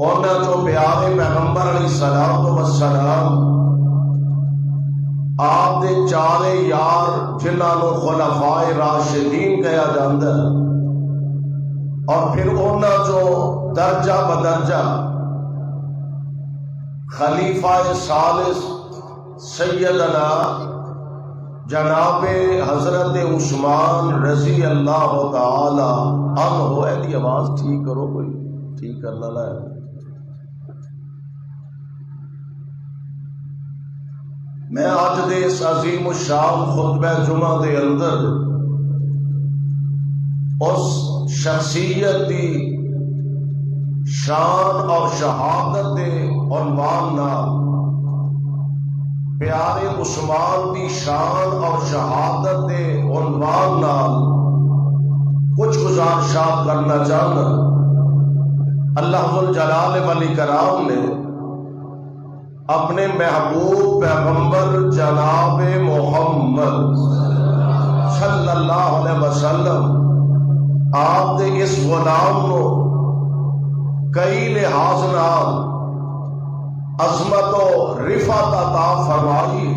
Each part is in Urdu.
انہاں جو پیارے پیغمبر علیہ السلام آپ دے چارے یار جنہاں نو خلفائے راشدین کہا جاندا ہے، اور پھر انہاں جو درجہ بدرجہ خلیفہ ثالث سیدنا جناب حضرت عثمان رضی اللہ تعالی عنہ، ایلی آواز ٹھیک کرو، کوئی ٹھیک کرنا ہے۔ میں آج دے اس عظیم الشان خطبہ جمعہ دے اندر اس شخصیت دی شان اور شہادت دے عنوان نال پیارے عثمان دی شان اور شہادت دے عنوان نال کچھ گزارشات کرنا چاہنا۔ اللہ ذوالجلال والاکرام نے اپنے محبوب پیغمبر جناب محمد صلی اللہ علیہ وسلم آپ دے اس غلام نو کئی لحاظ نال عظمت و رفعت عطا فرمائی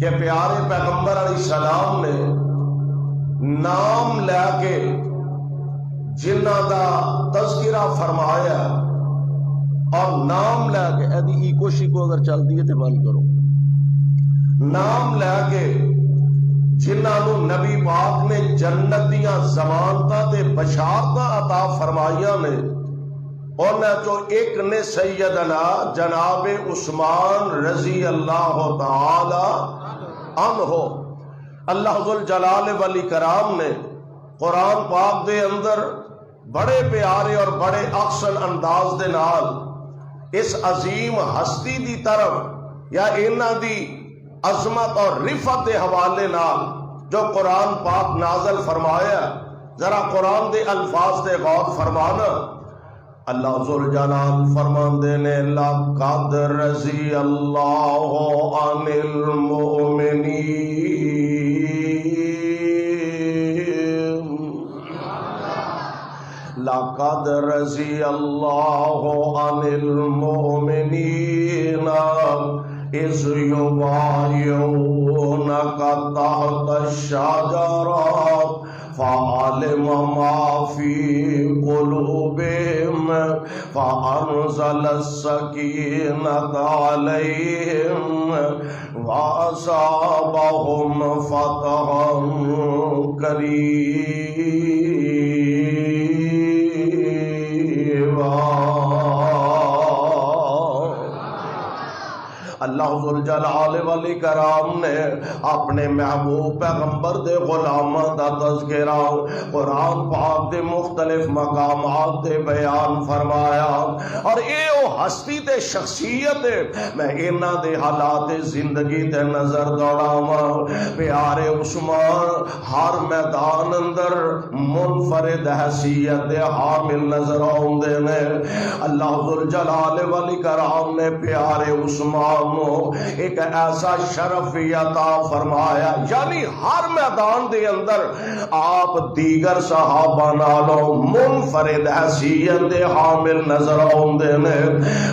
کہ پیارے پیغمبر علیہ السلام نے نام لے کے جنہ دا تذکرہ فرمایا، اور نام لے کے ایدی ایکو شیکو اگر چل دیئے تو بند کرو، نام لے کے جنہ نو نبی پاک نے جنتیاں ضمانتاں تے بشارتاں عطا فرمائیاں نے، انہاں چو ایک نے سیدنا جناب عثمان رضی اللہ تعالی عنہ۔ اللہ ذوالجلال والاکرام نے قرآن پاک دے اندر بڑے پیارے اور بڑے احسن انداز دے نال اس عظیم ہستی دی طرف یا انہاں دی عظمت اور رفعت دے حوالے نال جو قرآن پاک نازل فرمایا، ذرا قرآن دے الفاظ دے غور فرمانا۔ اللہ ذوالجلال فرماندے نے لَقَدْ رَضِيَ اللَّهُ عَنِ الْمُؤْمِنِينَ لَقَدْ رَضِيَ اللَّهُ عَنِ الْمُؤْمِنِينَ إِذْ يُبَايِعُونَكَ تَحْتَ الشَّجَرَةِ فَعَلِمَ مَا فِي قُلُوبِهِمْ فَأَنزَلَ السَّكِينَةَ عَلَيْهِمْ وَأَصَابَهُمْ فَتْحًا قَرِيبًا۔ اللہ ذوالجلال والاکرام نے اپنے محبوب پیغمبر دے غلاماں دا تذکرہ قرآن پاک دے مختلف مقامات دے بیان فرمایا، اور اے او ہستی تے شخصیت میں انہاں دے حالات زندگی تے نظر دوڑاواں۔ پیارے عثمان ہر میدان اندر منفرد حیثیت حامل نظر آوندے نے۔ اللہ ذوالجلال والاکرام نے پیارے عثمان ایک ایسا شرف عطا فرمایا، یعنی ہر میدان دے اندر آپ دیگر صحابہ نالوں منفرد حیثیت حامل نظر آوندے نے۔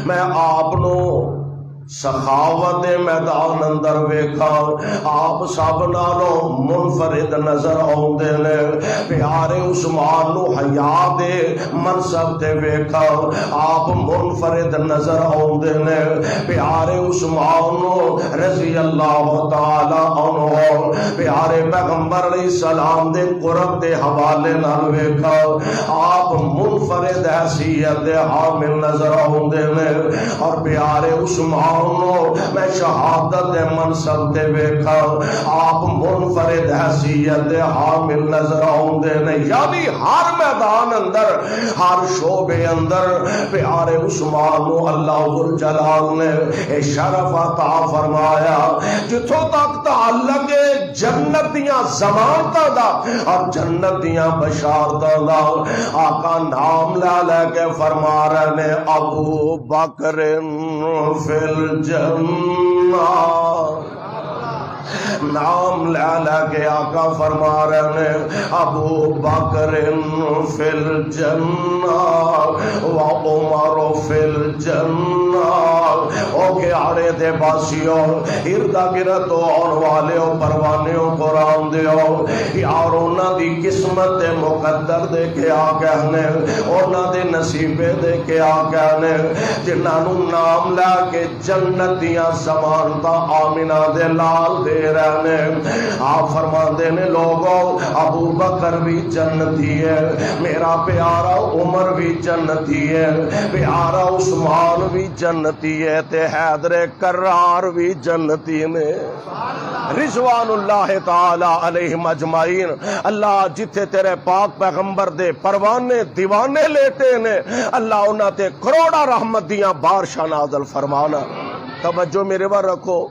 میں آپ نو سخاوت میدان اندر ویکھا، آپ سب نالوں منفرد نظر آوندے نے۔ پیارے عثمان نو حیا دے منصب تے ویکھا، آپ منفرد نظر آوندے نے۔ پیارے عثمان نو رضی اللہ تعالی عنہ پیارے پیغمبر علیہ السلام دے قرب دے حوالے نال ویکھا، آپ منفرد حیثیت حامل نظر آوندے نے۔ اور پیارے عثمان میں شہادت منصب دے ویکھا، آپ منفرد حیثیت حامل نظر آوندے نے۔ یعنی ہر میدان اندر، ہر شعبے اندر پیارے عثمان کو اللہ ذوالجلال نے شرف عطا فرمایا۔ جتھوں تک تعلق جنتیاں ضمانتاں دا اور جنتیاں بشارتاں دا، آقا نام لے کے فرما رہے نے ابو بکر فی الجنہ نام لے لے کے آقا فرما رہے ہیں ابو بکر فی الجنہ و عمر فی الجنہ. او کہ آڑے دے باسیوں اردا گرد آن والے پروانیوں قرآن دیو یار انہاں دی قسمت مقدر دے کے آ کہنے انہاں دے نصیبے دے کے آ کہنے جنہاں نو نام لے کے جنتیاں سمانتا آمینہ دے لال دے رہنے. آپ فرما دینے لوگوں ابو بکر بھی جنتی ہے, میرا پیارا عمر بھی جنتی ہے, پیارا عثمان بھی جنتی ہے, تے حیدر کرار بھی جنتی نے رضوان اللہ تعالی علیہم اجمعین. اللہ جتھے تیرے پاک پیغمبر دے پروانے دیوانے لیٹے نے اللہ انہاں تے کروڑا رحمت دیاں بارشاں نازل فرمانا. توجہ میرے بار رکھو,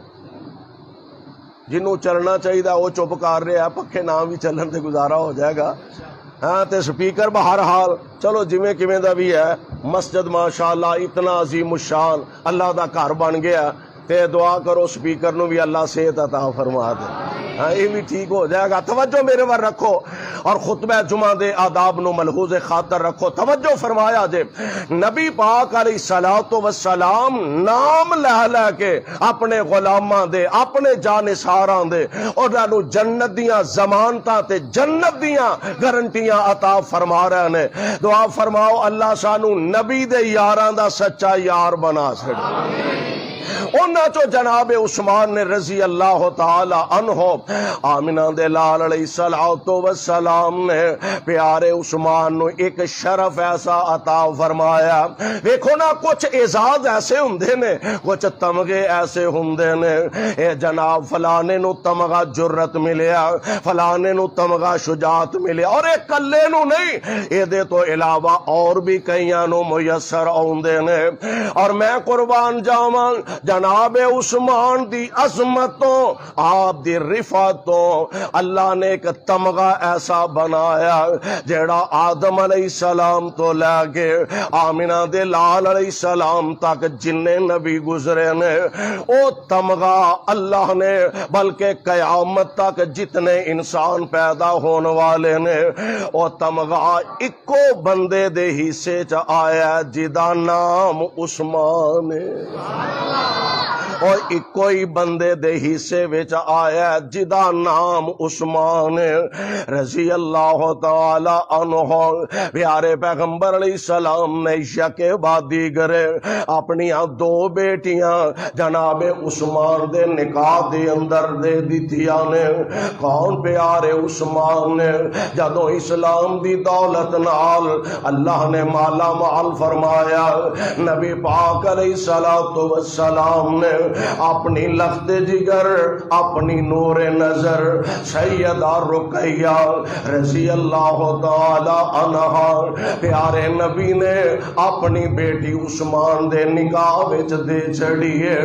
جنوں چلنا چاہیے وہ چپ کر رہے ہیں, پکھے نام بھی چلن تے گزارا ہو جائے گا. ہاں تے سپیکر بہرحال چلو جویں کیویں دا بھی ہے, مسجد ماشاءاللہ اتنا عظیم الشان اللہ دا گھر بن گیا, تے دعا کرو سپیکر نو بھی اللہ صحت عطا فرما دے. ہاں یہ بھی ٹھیک ہو جائے گا. توجہ میرے ور رکھو اور خطبہ جمعہ دے آداب نو ملحوظ خاطر رکھو. توجہ فرمایا جے نبی پاک علیہ الصلوۃ والسلام نام لے لے کے اپنے غلاماں دے اپنے جانثاراں دے انہاں نو جنت دیاں ضمانتاں تے جنت دیاں گارنٹیاں عطا فرما رہے نے. دعا فرماؤ اللہ سانو نبی دے یاراں دا سچا یار بنا چھڑے. انہاں چو جناب عثمان نے رضی اللہ تعالی عنہ آمینہ دے لال علیہ الصلوۃ والسلام نے پیارے عثمان نو ایک شرف ایسا عطا فرمایا. دیکھو نا کچھ اعزاز ایسے ہوندے نے, کچھ تمغے ایسے ہوندے نے. اے جناب فلانے نو تمغہ جرت ملیا, فلانے نو تمغہ شجاعت ملیا, اور اے کلے نو نہیں, اے دے تو علاوہ اور بھی کئیاں نو میسر ہوندے نے. اور میں قربان جاواں جناب عثمان دی عظمتوں آپ دی رفعتوں اللہ نے ایک تمغہ ایسا بنایا جیڑا آدم علیہ السلام تو لے کے آمینہ دے لال علیہ السلام تک جننے نبی گزرے نے او تمغہ اللہ نے بلکہ قیامت تک جتنے انسان پیدا ہونے والے نے او تمغہ اکو بندے دے حصے چ آیا جدا نام عثمان اور ایک بندے دے حصے وچ آیا جدا نام عثمان رضی اللہ تعالی عنہ. پیارے پیغمبر علیہ السلام نے یکے بعد دیگر اپنی دو بیٹیاں جناب عثمان دے نکاح دے اندر دے دتیاں نے. کون پیارے عثمان نے جدوں اسلام دی دولت نال اللہ نے مالا مال فرمایا, نبی پاک علیہ الصلوۃ والسلام نے اپنی لخت جگر اپنی نور نظر سیدہ رقیہ رضی اللہ تعالی عنہا پیارے نبی نے اپنی بیٹی عثمان دے نکاح وچ دے چڑھی ہے.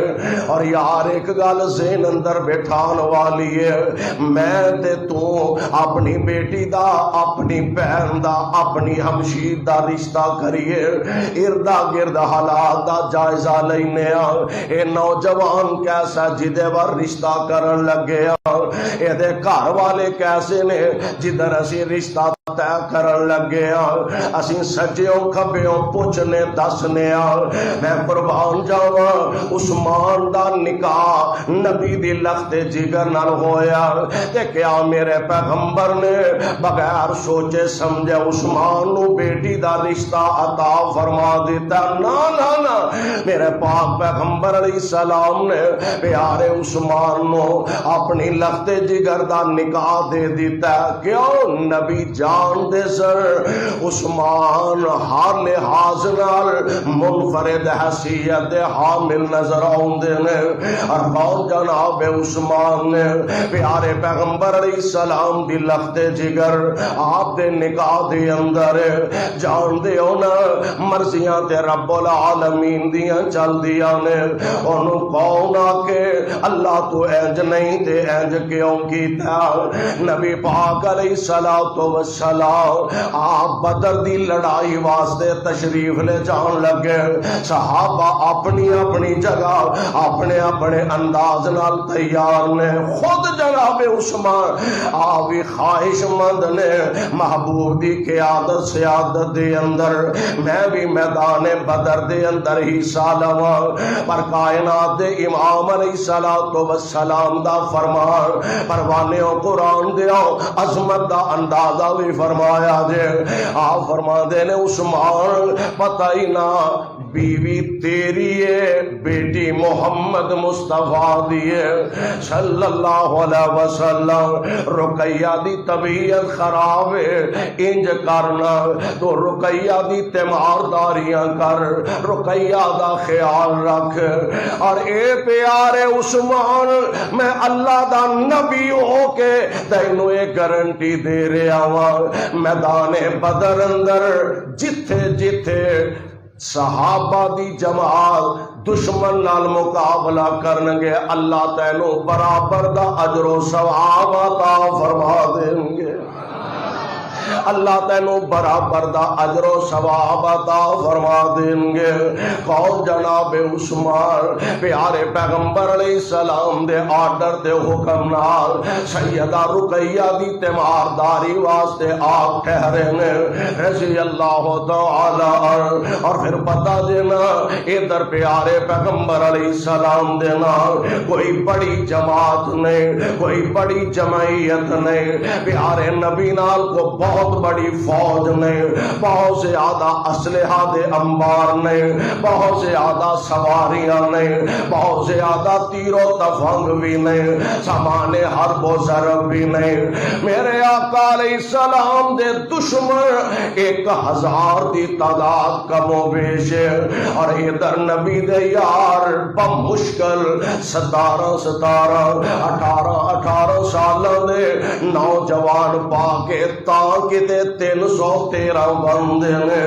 اور یار ایک گل ذہن اندر بٹھان والی ہے, میں تے تو اپنی بیٹی دا اپنی بہن دا اپنی ہمشیر دا رشتہ کریے, اردا گرد حالات دا جائزہ لینے اے نوجوان کیسا جدے ور رشتہ کرن لگے, اے دے گھر والے کیسے نے جدھر اسی رشتہ طے کرن لگے, اسی سجیوں کھبیوں پوچھنے دسنے. میں قربان جاواں عثمان دا نکاح نبی دی لخت جگر نال ہویا تے کیا میرے پیغمبر نے بغیر سوچے سمجھے عثمان نو بیٹی دا رشتہ عطا فرما دیتا؟ نا نا نا, میرے پاک پیغمبر علیہ السلام نے پیارے عثمان نو اپنی لخت جگر دا نکاح دے دیتا. کیوں؟ نبی جان دے سر عثمان ہر لحاظ نال منفرد حیثیت حامل نظر آوندے نے. اور کون جناب عثمان نے پیارے پیغمبر علیہ السلام دی لخت جگر آپ دے نکاح دے اندر جان دے ہونا مرضیاں تے رب العالمین دیاں چل دیاں نے. انہوں کون آ کے اللہ تو اینج نہیں تے اینج کیوں کیتا؟ نبی پاک علیہ الصلوۃ والسلام السلام آپ بدر دی لڑائی واسطے تشریف لے جان لگے. صحابہ اپنی اپنی جگہ اپنے اپنے انداز نال تیار نے. خود جناب عثمان آپ بھی خواہش مند نے محبوب دی قیادت سیادت دے اندر میں بھی میدان بدر دے اندر حصہ لواں. پر کائنات دے امام علیہ السلام دا فرمان پروانے و قرآن دے عظمت دا اندازہ بھی فرمایا جے. آپ فرما دے نے عثمان پتہ ہی نہ بیوی تیری ہے بیٹی محمد مصطفیٰ دیے صلی اللہ علیہ وسلم. رقیہ دی طبیعت خراب ہے انج کرنا تو رقیہ دی تیمارداریاں کر رقیہ دا خیال رکھ. اور اے پیارے عثمان میں اللہ دا نبی ہو کے تینوں ایک گارنٹی دے رہا ہوں میدان بدر اندر جتھے جتھے صحابہ دی جماعت دشمن نال مقابلہ کرنگے اللہ تینوں برابر دا اجر و ثواب عطا فرما دیں گے. اللہ تینوں برابر دا اجر و ثواب عطا فرما دیں گے. کون جناب عثمان پیارے پیغمبر علیہ السلام دے آرڈر تے حکم نال سیدہ رقیہ دی تیمارداری واسطے آپ ٹھہرے نے رضی اللہ تعالی. اور پھر پتہ دینا ادھر پیارے پیغمبر علیہ السلام دینا کوئی بڑی جماعت نہیں کوئی بڑی جمعیت نہیں. پیارے نبی نال کو بہت بڑی فوج نے بہت زیادہ اسلحہ دے انبار نے بہت زیادہ سواریاں نے بہت زیادہ تیر و تفنگ بھی نے سامان حرب و ضرب بھی نے. میرے آقا علیہ السلام دے دشمن 1000 دی تعداد کم و بیش اور ادھر نبی دے یار بمشکل 18 سالوں دے نوجوان پا کے تاں کتے 313 بندے نے.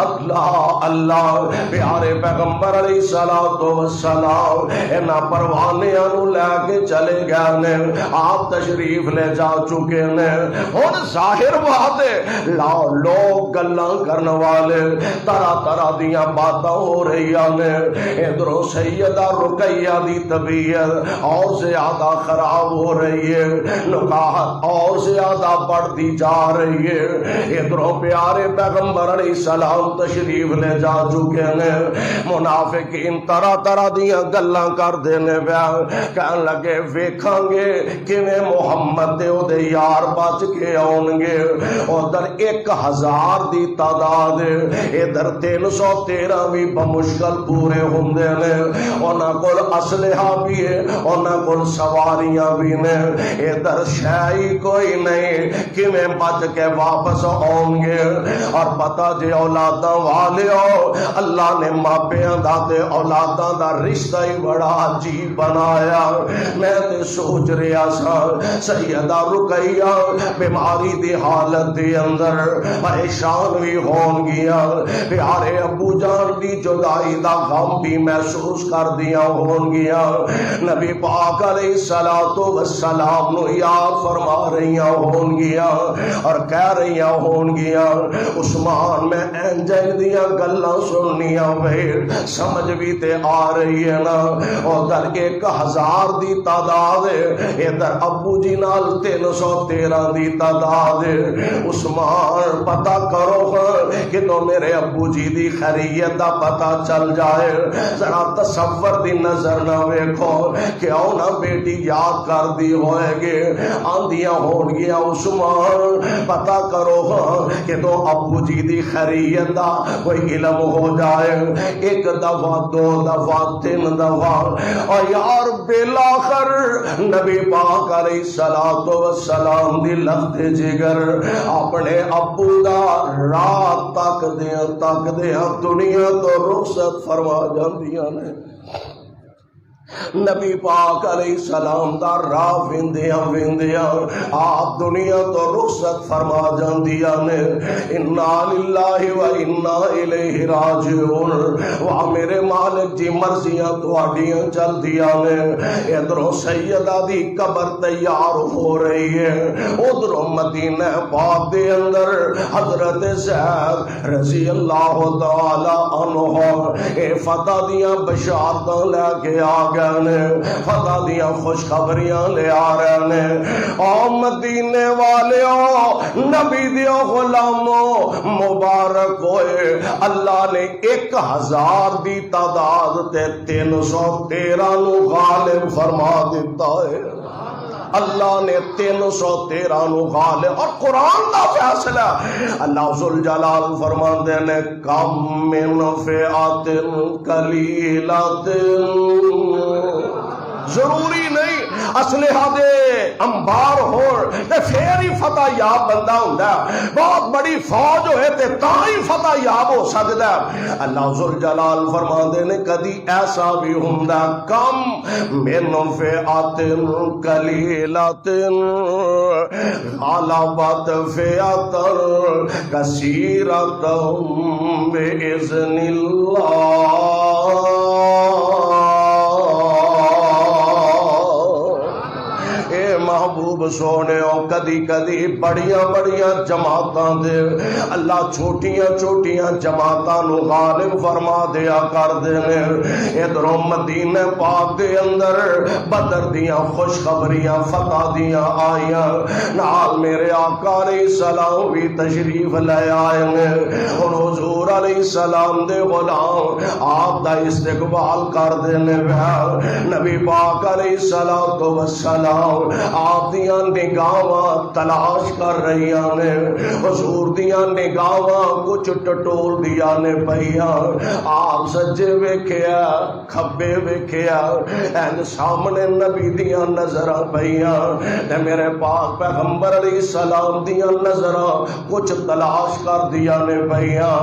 اللہ اللہ پیارے پیغمبر علیہ السلام انہاں پروانیاں نو لے کے چلے گئے نے. آپ تشریف لے جا چکے نے. ہن ظاہر بات ہے لوگ گلاں کرن والے طرح طرح دیاں باتاں ہو رہیاں نے. ادھروں سیدہ رقیہ دی طبیعت اور زیادہ خراب ہو رہی ہے نکاحت اور زیادہ بڑھتی جا رہی ہے. ادھروں پیارے پیغمبر علیہ السلام تشریف لے جا چکے نے. منافقین طرح طرح دیاں گلاں کر دینے پیا کہن لگے ویکھاں گے کیویں محمد دے او دے یار بچ کے آن گے. ادھر 1000 دی تعداد ادھر 313 بھی بمشکل پورے ہوندے نے. انہاں کول اسلحہ بھی ہے انہاں کول سواریاں بھی نے. ادھر شے کوئی نہیں کیویں بچ کے واپس آؤں گے. اور پتہ جے اولاداں والے ہو اللہ نے ماپیاں دا تے اولاداں دا رشتہ ہی بڑا عجیب بنایا. میں تے سوچ رہا سا سیدہ رقیہ بیماری دی حالت دے اندر پریشان بھی ہون گیا. پیارے ابو جان دی جدائی دا غم بھی محسوس کر دیا ہون گیا. نبی پاک علیہ السلام نو یاد فرما رہی ہون گیا اور کہہ رہی ہون گیا عثمان میں انجل دیا گلاں سننیاں وے سمجھ بھی تے آ رہی ہے نا. ادھر 1000 دی تعداد ادھر ابو جی نال 313 دی تعداد. عثمان پتہ کرو کہ تو میرے ابو جی دی خیریت دا پتہ چل جائے. ذرا تصور دی نظر نہ ویکھو کیوں نہ بیٹی یاد کر دی ہوئے گے آندیاں ہون گیا. عثمان پتہ کرو کہ تو ابو جی دی خیریت دا کوئی علم ہو جائے 1 دفعہ 2 دفعہ 3 دفعہ اور یار بالآخر نبی پاک علیہ السلام دی لخت جگر اپنے ابو دا رات تک دیا دنیا تو رخصت فرما جاندیاں نے. نبی پاک علیہ السلام دا راہ ویندیاں ویندیاں آپ دنیا تو رخصت فرما جاندیاں نے انا للہ و انا الیہ راجعون واہ میرے مالک جی مرضیاں تواڈیاں چل دیاں نے ادھروں سیدہ دی قبر تیار ہو رہی ہے ادھروں مدینہ پاک دے اندر حضرت زید رضی اللہ تعالی عنہ اے فتح دیاں بشارتاں لے کے آ گئے فتح دیاں خوشخبریاں لے آ رہے نے او مدینے والیو نبی دیو غلامو مبارک ہوئے اللہ نے 1000 دی تعداد تے 313 نو غالب فرما دیتا ہے اللہ نے 313 نو غالب اور قرآن دا فیصلہ اللہ ذوالجلال فرماندے نے کم من فئات قلیلۃ ضروری نہیں اسلحہ دے انبار ہون تے پھر ہی فتح یاب بندہ ہوندا بہت بڑی فوج ہوئے تے تاں ہی فتح یاب ہو سکدا اللہ ذوالجلال فرماندے نے کدی ایسا بھی ہوندا کم من فئات قلیلۃ غلبت فئات کثیرۃ باذن اللہ محبوب سونے کدی کدی بڑیاں بڑیاں جماعتاں دے اللہ چھوٹیاں چھوٹیاں جماعتاں نو غالب فرما دیا کر دے نے ادھروں مدینہ پاک دے اندر بدر دیاں خوشخبریاں فتح دیاں آئیاں نال میرے آقا علیہ السلام بھی تشریف لے آئے نے اور حضور علیہ السلام دے غلام آپ دا استقبال کر دے نے نبی پاک علیہ السلام آپ دیاں نگاواں تلاش کر رہی نے حضور دیاں نگاواں کچھ ٹٹول دیا نے پئیاں آپ سجے ویکھیا کھبے ویکھیا این سامنے نبی دیاں نظراں پئیاں تے میرے پاک پیغمبر علیہ السلام دیاں نظراں کچھ تلاش کر دیا نے پئیاں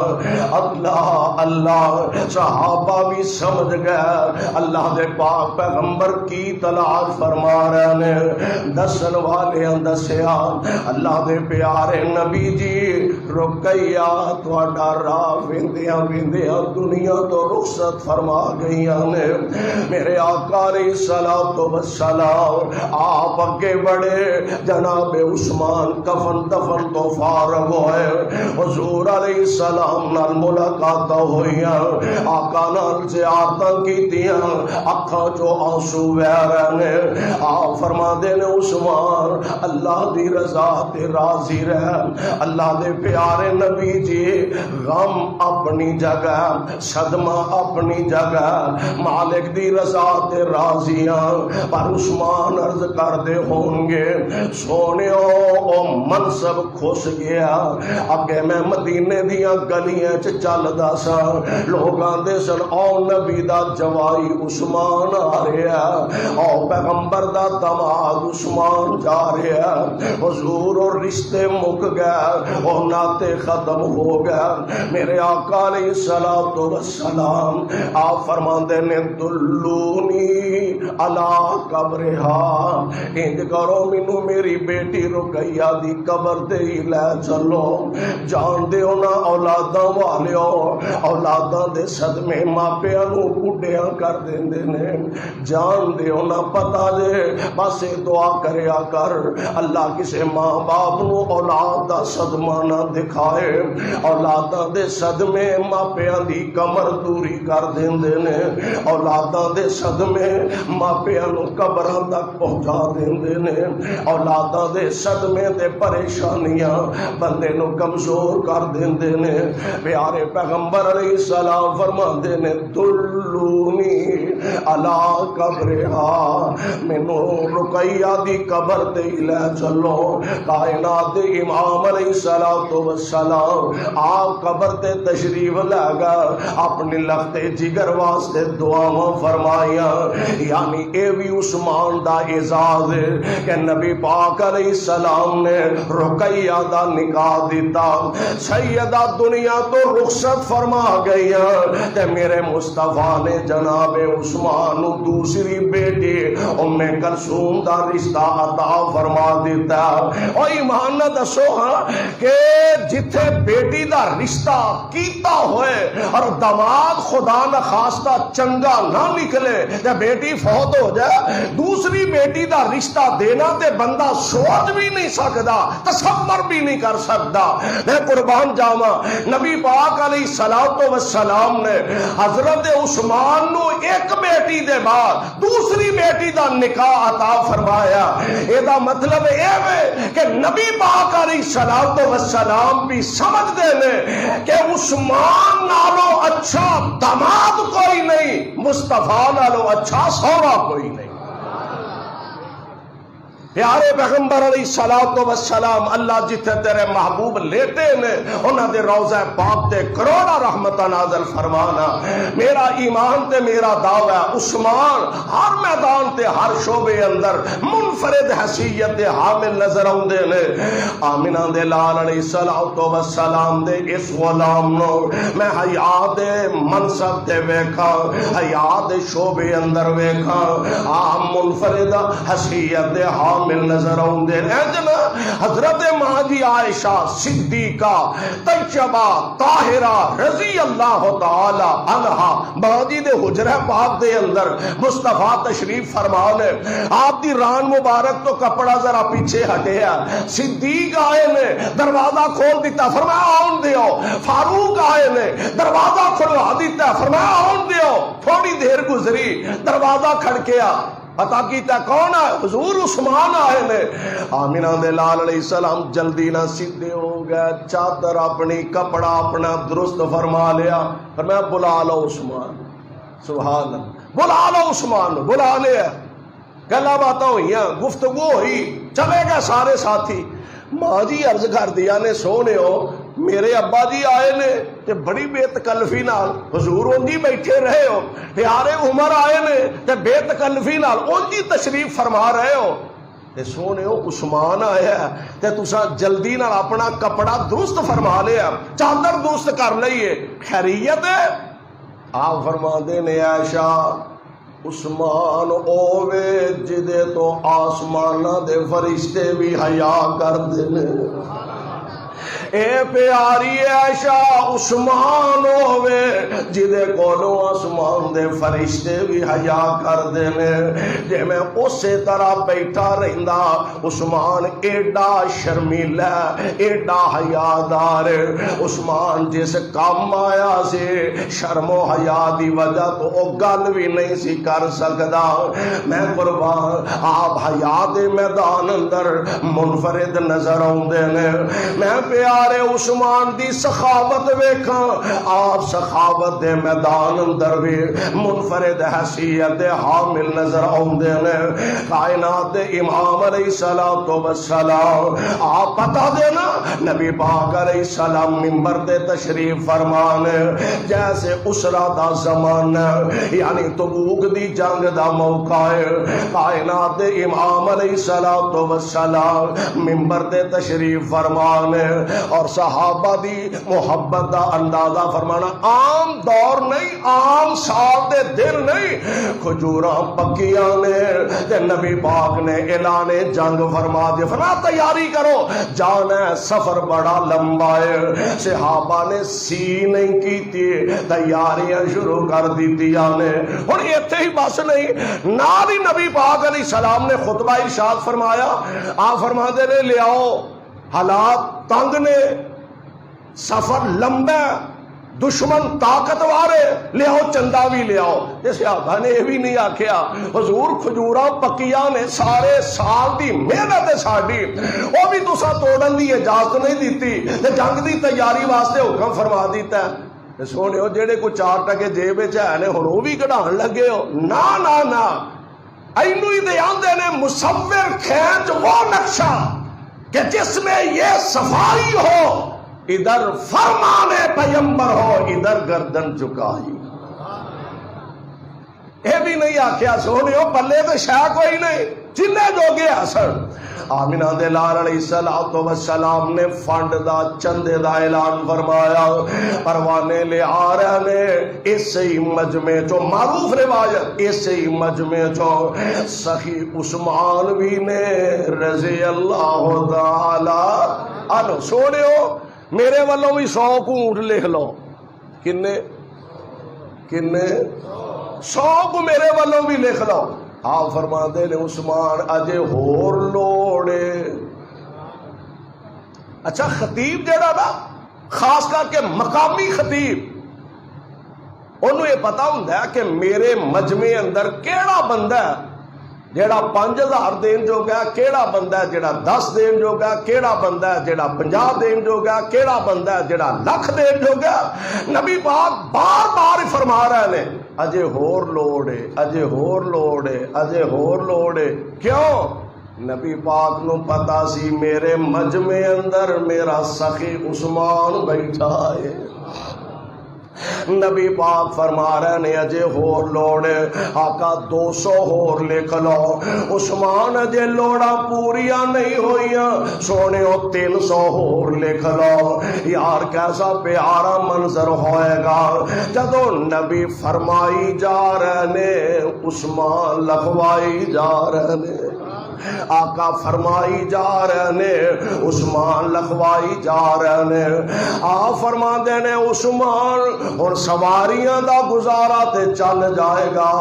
اللہ اللہ صحابہ بھی سمجھ گئے اللہ دے پاک پیغمبر کی تلاش فرما رہے نے دسن والے دسیا اللہ دے پیارے نبی جی رقیہ تواڈا راہ ویندیاں ویندیاں دنیا تو رخصت فرما گئیاں نے میرے آقا علیہ الصلوۃ والسلام آپ اگے بڑھے جناب عثمان کفن دفن تو فارغ ہوئے حضور علیہ السلام نال ملاقات ہوئیاں آقا نال زیارتاں کیتیاں اکھاں چوں آنسو وہ رہے نے آپ فرما دے نے عثمان اللہ دی رضا تے راضی رہ اللہ دے پیارے نبی جی غم اپنی جگہ صدمہ اپنی جگہ مالک دی رضا تے راضیاں پر عثمان عرض کر دے ہوں گے سونیو او منصب کھس گیا اگے میں مدینے دیاں گلیاں چ چلدا سا لوگاں دے سن او نبی دا جوائی عثمان آ رہا او پیغمبر دا دماد عثمان جا رہا حضور اور رشتے مک گئے اور ناتے ختم ہو گئے میرے آقا علیہ الصلوۃ والسلام آپ فرماندے نے دلونی علی قبرہا انج کرو مینوں میری بیٹی رقیہ دی قبر تے ہی لے چلو جان دیو نا اولاداں والیو اولاداں دے صدمے ماپیاں نو بڈھیاں کر دیندے نے جان دیو نا پتہ دے بس دعا کریا کر اللہ کسے ماں باپ نو اولاد دا صدمہ نہ دکھائے اولاداں دے صدمے ماپیاں دی کمر دوری کر دیندے نے اولاداں دے صدمے ماپیاں نو قبراں تک پہنچا دیندے نے اولاداں دے صدمے تے پریشانیاں بندے نو کمزور کر دیندے نے پیارے پیغمبر علیہ السلام فرماندے نے دلونی علی قبرہا مینوں رقیہ دی قبر تے لے چلو کائنات امام علیہ الصلوۃ والسلام آپ قبر تے تشریف لے گئے اپنی لخت جگر واسطے دعاواں فرمائیاں یعنی اے بھی عثمان دا اعزاز ہے کہ نبی پاک علیہ السلام نے رقیہ دا نکاح دیتا سیدہ دنیا تو رخصت فرما گئی تے میرے مصطفیٰ نے جناب عثمان نو دوسری بیٹی ام کلثوم دا رشتہ عطا فرما دیتا۔ او ایمان نہ دسو ہاں کہ جتھے بیٹی دا رشتہ کیتا ہوئے اور داماد خدا نہ خواستہ چنگا نہ نکلے تے بیٹی فوت ہو جائے، دوسری بیٹی دا رشتہ دینا تے بندہ سوچ بھی نہیں سکتا، تصور بھی نہیں کر سکتا۔ میں قربان جاواں نبی پاک علیہ السلام نے حضرت عثمان نو ایک بیٹی دے بعد دوسری بیٹی دا نکاح عطا فرمایا۔ اے دا مطلب اے ہے کہ نبی پاک علیہ السلام بھی سمجھ دے نے کہ عثمان نالو اچھا داماد کوئی نہیں، مصطفیٰ نالو اچھا سوہرا کوئی نہیں۔ پیارے پیغمبر علیہ السلام اللہ جتھے تیرے محبوب لیتے نے انہاں دے روضہ پاک تے کروڑا رحمتہ نازل فرمانا۔ میرا ایمان تے میرا دعویٰ عثمان ہر میدان تے ہر شعبے اندر منفرد حیثیت حامل نظر آندے نے۔ آمنہ دے لال علیہ السلام دے اس غلام نو میں حیات منصب تے ویکھا، حیات شعبے اندر ویکھا، منفرد حیثیت حامل نظر آؤندے ہیں۔ حضرت ماں جی عائشہ صدیقہ طیبہ طاہرہ رضی اللہ تعالی عنہا ماں جی دے حجرہ پاک دے اندر مصطفیٰ تشریف فرمانے، آپ دی ران مبارک تو کپڑا ذرا پیچھے ہٹے ہے، صدیق آئے نے دروازہ کھول دیتا فرمایا آن دیو، فاروق آئے نے دروازہ کھلوا دیتا فرمایا آن دیو، تھوڑی دیر گزری دروازہ کھڑکیا، پتا کیتا کون ہے؟ حضور عثمان آئے نے۔ آمینہ دے لال علیہ السلام جلدی نہ سیدھے ہو گئے، چادر اپنی کپڑا اپنا درست فرما لیا، فرمایا بلا لو عثمان، سبحان اللہ، بلا لو عثمان، بلا لیا۔ گلا باتیں ہوئی ہیں، گفتگو ہوئی، چلے گئے سارے ساتھی۔ ماں جی عرض کر دیا نے سونے ہو میرے ابا جی آئے نے تے بڑی بے تکلفی نال حضور اونجی بیٹھے رہے ہو، پیارے عمر آئے نے تے بے تکلفی نال اونجی تشریف فرما رہے ہو، تے سونے ہو عثمان آیا ہے تے تساں جلدی نال اپنا کپڑا درست فرما لیا، چادر درست کر لئیے، خیریت ہے؟ آپ فرما دے نے عائشہ عثمان اوے جدے تو آسمانہ دے فرشتے بھی حیا کر دینے۔ اے پیاری عائشہ عثمان ہوئے جدے کولو آسمان دے فرشتے بھی حیا کر دینے، جے میں اسی طرح بیٹھا رہندا عثمان ایڈا شرمیلا ایڈا حیادار، عثمان جس کام آیا سے شرم و حیا دی وجہ تو او گل بھی نہیں سی کر سکدا۔ میں قربان آپ حیا دے میدان اندر منفرد نظر آؤندے نے، میں پیارے عثمان دی سخاوت ویکھاں، آپ سخاوت دے میدان اندر بھی منفرد حیثیت حامل نظر آؤندے نے۔ کائنات دے امام علیہ السلام آپ پتہ دینا نبی پاک علیہ السلام منبر دے تشریف فرمانے جیسے اسرا دا زمانہ یعنی تبوک دی جنگ دا موقع ہے، کائنات دے امام علیہ السلام منبر دے تشریف فرمانے اور صحابہ دی محبت دا اندازہ فرمانا عام دور نہیں، عام سال دے دن نہیں، کھجوراں پکیاں نے تے نبی پاک نے اعلان جنگ فرما دیا، فرمایا تیاری کرو جانا ہے، سفر بڑا لمبا ہے۔ صحابہ نے سی نہیں کی تھی، تیاریاں شروع کر دی تھی نے، اور ایتھے ہی بس نہیں، نال ہی نبی پاک علیہ السلام نے خطبہ ارشاد فرمایا، آپ فرما دے نے لے آؤ، حالات تنگ نے، سفر لمبا، دشمن طاقتور ہے، لے آؤ چندہ بھی لے آؤ۔ صحابہ نے یہ بھی نہیں آکھیا حضور کھجوراں پکیاں نے سارے سال دی محنت ہے ساڈی، وہ بھی تساں توڑن دی اجازت نہیں دیتی تے جنگ دی تیاری واسطے حکم فرما دیتا ہے۔ سونے ہو جیڑے کو 4 ٹکے جیب وچ ہے نے ہن او بھی کڈھان لگے ہو، نا نا نا، اینو ہی دے آندے نے مصور کھینچ وہ نقشہ کہ جس میں یہ صفائی ہو، ادھر فرمان پیمبر ہو، ادھر گردن چکائی۔ یہ بھی نہیں آکھیا سونے ہو پلے تو شاہ کوئی نہیں، جنہیں جو گے حسن آمنہ دے لال علیہ السلام نے فنڈ دا چندے دا اعلان فرمایا، پروانے لے آ رہے نے اسی مجمع چو، معروف روایت اسی مجمع چو سخی عثمان بھی نے رضی اللہ تعالی عنہ۔ سوڑیو میرے والوں بھی 100 کو اونٹ لکھ لو، کنے 100 کو میرے والوں بھی لکھ لو۔ آپ فرما دے نے عثمان اجے ہور لوڑے۔ اچھا خطیب جڑا نا خاص کر کے مقامی خطیب، انہوں یہ پتا ہوندہ ہے کہ میرے مجمع اندر کیڑا بندہ ہے جیڑا 5000 دین جو گیا، کیڑا بندہ ہے جیڑا 10 دین جو گیا، کیڑا بندہ ہے جیڑا 50 دین جو گیا، کیڑا بندہ ہے جیڑا 1,00,000 دین جو گیا۔ نبی پاک بار بار فرما رہے ہیں اجے ہور لوڑے، اجے ہور لوڑے، اجے ہور لوڑے۔ کیوں؟ نبی پاک نو پتا سی میرے مجمع اندر میرا سخی عثمان بیٹھا ہے۔ نبی پاک فرما رہے نے اجے ہور لوڑے، آقا 200 ہور لکھ لو۔ عثمان اجے لوڑا پوریاں نہیں ہوئیاں، سونے 300 ہور لکھ لو۔ یار کیسا پیارا منظر ہوئے گا جدو نبی فرمائی جا رہے نے عثمان لکھوائی جا رہے نے، آقا فرمائی جا رہے نے عثمان لکھوائی جا رہے نے۔ آپ فرما دینے عثمان اور سواریاں دا گزارا تے چل جائے گا،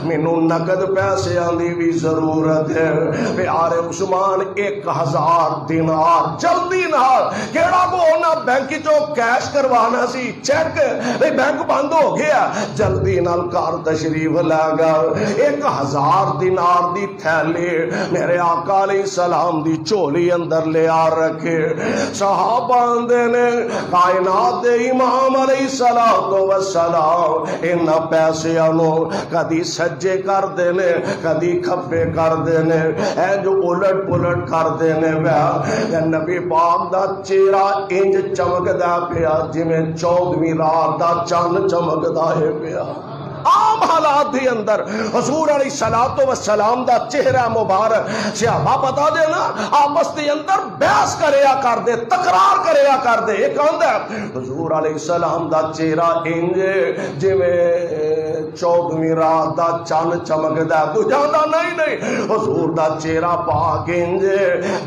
مینوں نقد پیسے آندی بھی ضرورت ہے۔ پیارے عثمان 1000 دینار جلدی نال، کیڑا کو ہونا بینک چو کیش کروانا سی، چیک بھئی بینک بند ہو گیا، جلدی نال کار تشریف لے گا۔ 1000 دینار دی تھیلی میرے آقا علیہ السلام دی چولی اندر لے آ رکھے۔ صحابہ اندے نے کائنات دے امام علیہ السلام ان پیسے آنو کدی سجے کر دینے کدی کھبے کر دینے، اے جو الٹ پلٹ کر دینے بیا۔ نبی پاک دا چہرہ انج چمک دا پیا جی میں 14ویں رات دا چند چمک دا ہے پیا۔ عام حالات دی اندر حضور علیہ السلام دا چہرہ مبارک صحابہ بتا دینا آپس دی اندر بحث کریا کر دے، تکرار کریا کر دے۔ ایک آندہ حضور علیہ السلام دا چہرہ انجے جی میں 14ویں رات دا چند چمک دا، تو جانا نہیں حضور دا چہرہ پاک انجے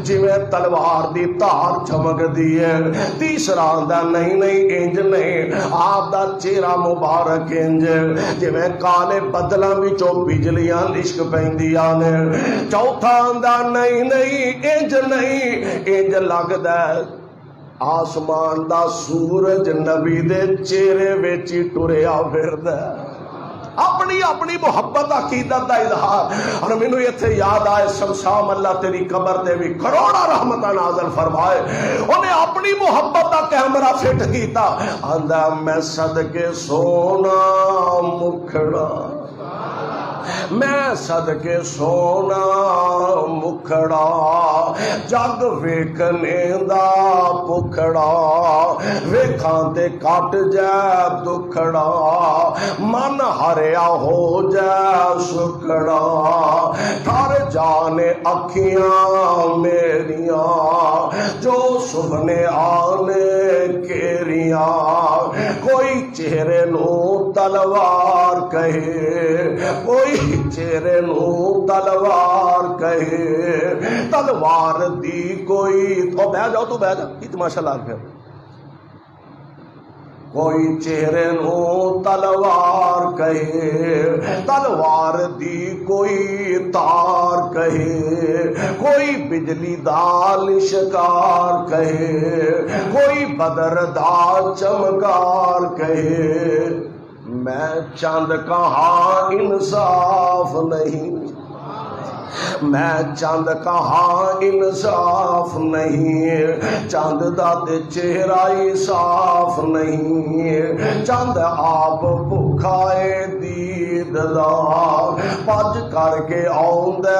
جی میں تلوار دی تار چمک دیئے۔ تیسرا آندہ نہیں انج نہیں، آپ دا چہرہ مبارک انجے جی میں کالے بدلاں وچوں بجلیاں لشک پیندیاں نے۔ چوتھا آندا نہیں انج نہیں، انج لگدا ہے آسمان دا سورج نبی دے چہرے وچ ٹریا پھردا ہے۔ اپنی محبت عقیدت دا اظہار۔ اور مینوں ایتھے یاد آئے شمشام اللہ تیری قبر تے بھی کروڑا رحمت نازل فرمائے، انہیں اپنی محبت دا کیمرہ فٹ کیتا، آندا میں صدقے سونا مکھڑا، میں صدقے سونا مکھڑا، جگ ویکھنے دا پکھڑا، ویکھاں تے کٹ جائے دکھڑا، من ہریا ہو جائے سکڑا، ٹر جانے اکھیاں میریاں جو سبنے آنے کیریاں، کوئی چہرے نو تلوار کہے، کوئی چہرے نو تلوار کہے، تلوار دی کوئی تو بہ جاؤ یہ تماشا لال پھر، کوئی چہرے نو تلوار کہے، تلوار دی کوئی تار کہے، کوئی بجلی دال شکار کہے، کوئی بدر دا چمکار کہے، میں چاند کہاں انصاف نہیں، میں چاند کہاں انصاف نہیں، چاند دا تے چہرہ ہی صاف نہیں، چاند آپ بھکھائے دید دا، پج کر کے آؤندہ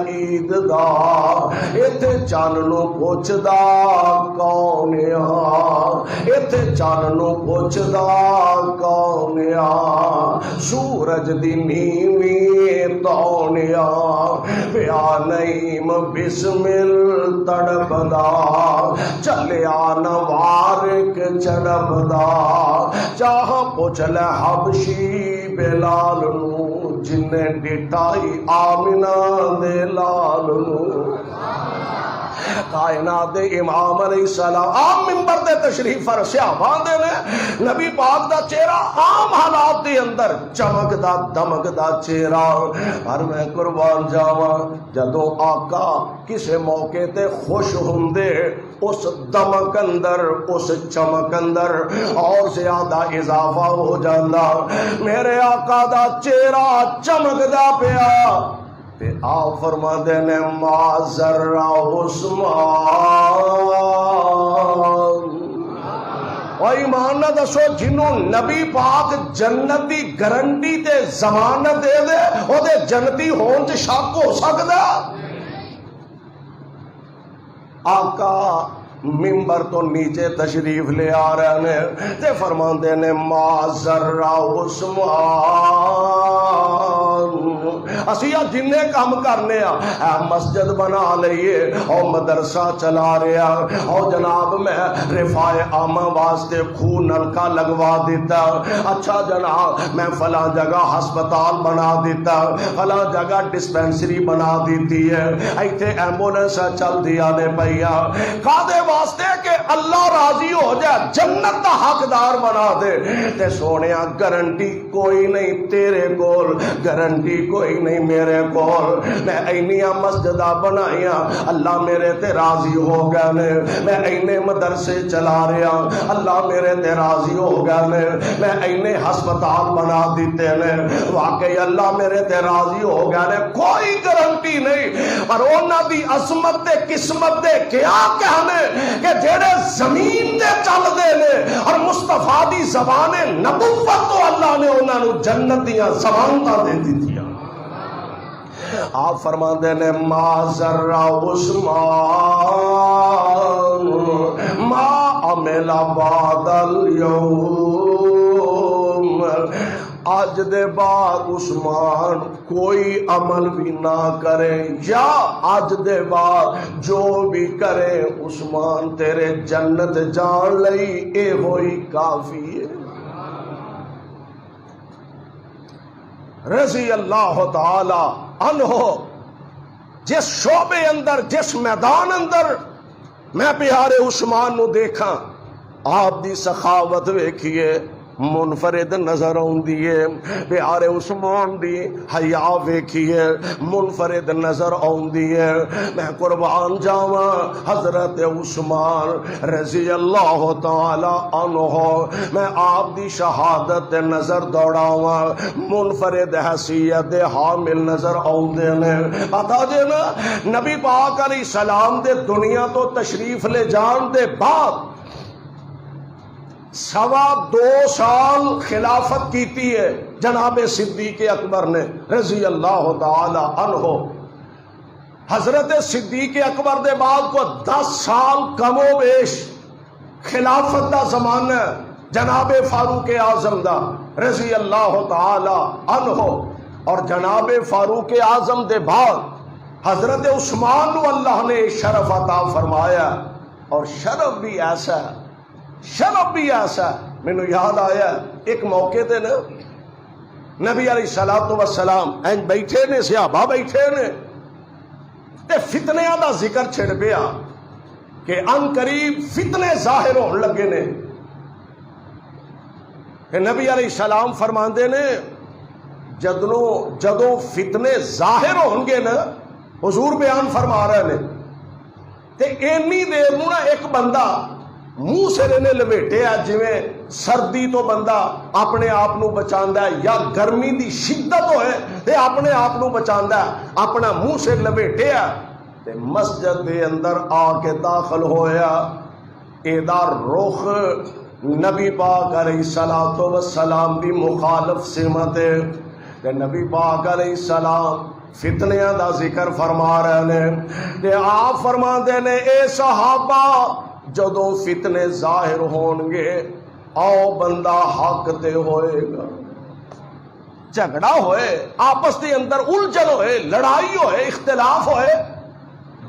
عید دا، ایتھے چاند نو پوچھدا کون آ، ایتھے چاند نو پوچھدا کون آ، سورج دی نیویں تون آ، پیا نعیم بسمل تڑپدا چلیا نوارک چڑپدا چاہ پوچھ لے حبشی بلال نو جنہیں ڈٹائی آمنہ دے لال نو کائنات امام علیہ السلام عام منبر دے تشریف فرشیا باندے نے نبی پاک دا چہرہ عام حالات دے اندر چمک دا دمک دا چہرہ پر میں قربان جاواں جدوں آقا کسے موقع تے خوش ہوندے اس دمک اندر اس چمک اندر اور زیادہ اضافہ ہو جاندا میرے آقا دا چہرہ چمک دا پیا تے آپ فرما دینے ما ذرہ عثمان اور ایمان نہ دسو جنہوں نبی پاک جنت دی گارنٹی تے ضمانت دے دے او دے جنتی ہون تے شک ہو سکدا آقا منبر تو نیچے تشریف لے آ رہے ہیں تے فرماندے نے ما ذرہ عثمان اسیہ جننے کام کرنے اے مسجد بنا لئیے اور مدرسہ چلا رہا اور جناب میں رفاع عامہ واسطے خون نلکا لگوا دیتا اچھا جناب میں فلاں جگہ ہسپتال بنا دیتا فلاں جگہ ڈسپینسری بنا دیتی ہے ایتھے ایمبولینس چل دیا نے پیا کادے واسطے کہ اللہ راضی ہو جائے جنت دا حقدار بنا دے تے سونیا گارنٹی کوئی نہیں تیرے کول گارنٹی کوئی نہیں میرے کول میں اینیاں مسجدہ بنائیاں اللہ میرے تے راضی ہو گئے میں اینے مدرسے چلا رہا اللہ میرے تے راضی ہو گئے میں اینے ہسپتال بنا دیتے نے واقعی اللہ میرے تے راضی ہو گئے کوئی گارنٹی نہیں پر انہاں دی عظمت تے قسمت دے کیا کہنے کہ جڑے زمین تے چل دے نے اور مصطفیٰ دی زبان نبوت تو اللہ نے انہاں نو جنت دیاں ضمانتاں دے دتیاں آپ فرماندے نے ما ذرہ عثمان ما عمل بعد اليوم آج دے بعد عثمان کوئی عمل بھی نہ کرے یا آج دے بعد جو بھی کرے عثمان تیرے جنت جان لئی اے ہوئی کافی ہے رضی اللہ تعالی عنہ جس شعبے اندر جس میدان اندر میں پیارے عثمان نو دیکھاں آپ دی سخاوت ویکھیے منفرد نظر آندی ہے پیارے عثمان دی حیا ویکھیے منفرد نظر آندی ہے میں قربان جاواں حضرت عثمان رضی اللہ تعالی عنہ میں آپ دی شہادت نظر دوڑاواں منفرد حیثیت حامل نظر آندے نے پتہ جے نا نبی پاک علیہ السلام دے دنیا تو تشریف لے جان دے بعد 2.25 سال خلافت کیتی ہے جناب صدیق اکبر نے رضی اللہ تعالی عنہ حضرت صدیق اکبر دے بعد کو 10 سال کم و بیش خلافت دا زمانہ جناب فاروق اعظم دا رضی اللہ تعالی عنہ اور جناب فاروق اعظم دے بعد حضرت عثمان نو اللہ نے شرف عطا فرمایا اور شرف بھی ایسا ہے میں نے یاد آیا ایک موقع تے نا نبی علیہ السلام این بیٹھے نے صحابہ بیٹھے نے تے فتنیاں دا ذکر چھڑ پیا کہ ان قریب فتنے ظاہر ہون لگے نے کہ نبی علیہ السلام فرماندے نے جدوں فتنے ظاہر ہون گے نا حضور بیان فرما رہے نے تے اینی دیر نو نا ایک بندہ منہ سے رہنے لپیٹے جویں سردی تو بندہ اپنے آپ نو بچاندا ہے یا گرمی دی شدت ہوئے تے اپنے آپ نو بچاندا ہے اپنا منہ سے لپیٹے تے مسجد دے اندر آ کے داخل ہویا ایدا رخ نبی پاک علیہ السلام دی مخالف سمت ہے کہ نبی پاک علیہ السلام فتنیاں دا ذکر فرما رہے ہیں کہ آپ فرما دے نے اے صحابہ جدوں فتنے ظاہر ہون گے آؤ بندہ حق تے ہوئے گا جھگڑا ہوئے، آپس کے اندر الجھن ہوئے، لڑائی ہوئے، اختلاف ہوئے،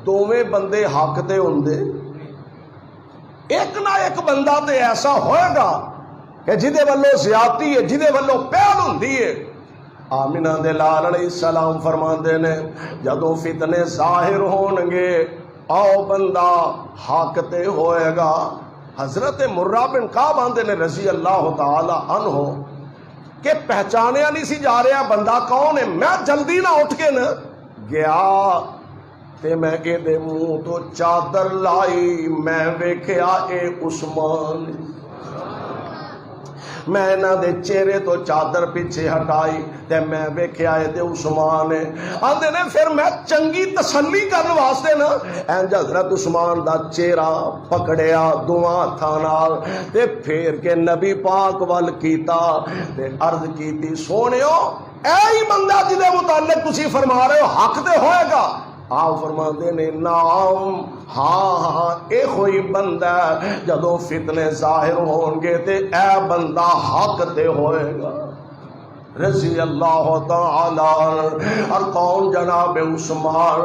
دوویں بندے حق تے ہوندے، ایک نہ ایک بندہ تے ایسا ہوئے گا کہ جدے والوں زیادتی ہے، جدے والوں پہل ہوندی ہے۔ آمنہ دے لال علیہ السلام فرماندے نے جدوں فتنے ظاہر ہون گے آؤ بندہ حق تے ہوئے گا۔ حضرت مرہ بن کعب آندے نے رضی اللہ تعالی عنہ کہ پہچانیا نہیں سی جا رہا بندہ کون ہے، میں جلدی نہ اٹھ کے نہ گیا تے میں اے دے منہ تو چادر لائی، میں ویکھیا اے عثمان، میں نہ دے چہرے تو چادر پیچھے ہٹائی تے میں ویکھیا اے تے عثمان ہے۔ آندے نے پھر میں چنگی تسلی کرن واسطے نا انج حضرت عثمان دا چہرہ پکڑیا دواں ہتھاں نال تے پھیر کے نبی پاک ول کیتا تے عرض کیتی سونیو اے ہی بندہ جدے متعلق تسی فرما رہے ہو حق تے ہوئے گا؟ آپ فرماندے نے نام ہاں اے کوئی بندہ جدوں فتنے ظاہر ہون گے تے اے بندہ حق تے ہوئے گا رضی اللہ تعالی۔ اور کون جناب عثمان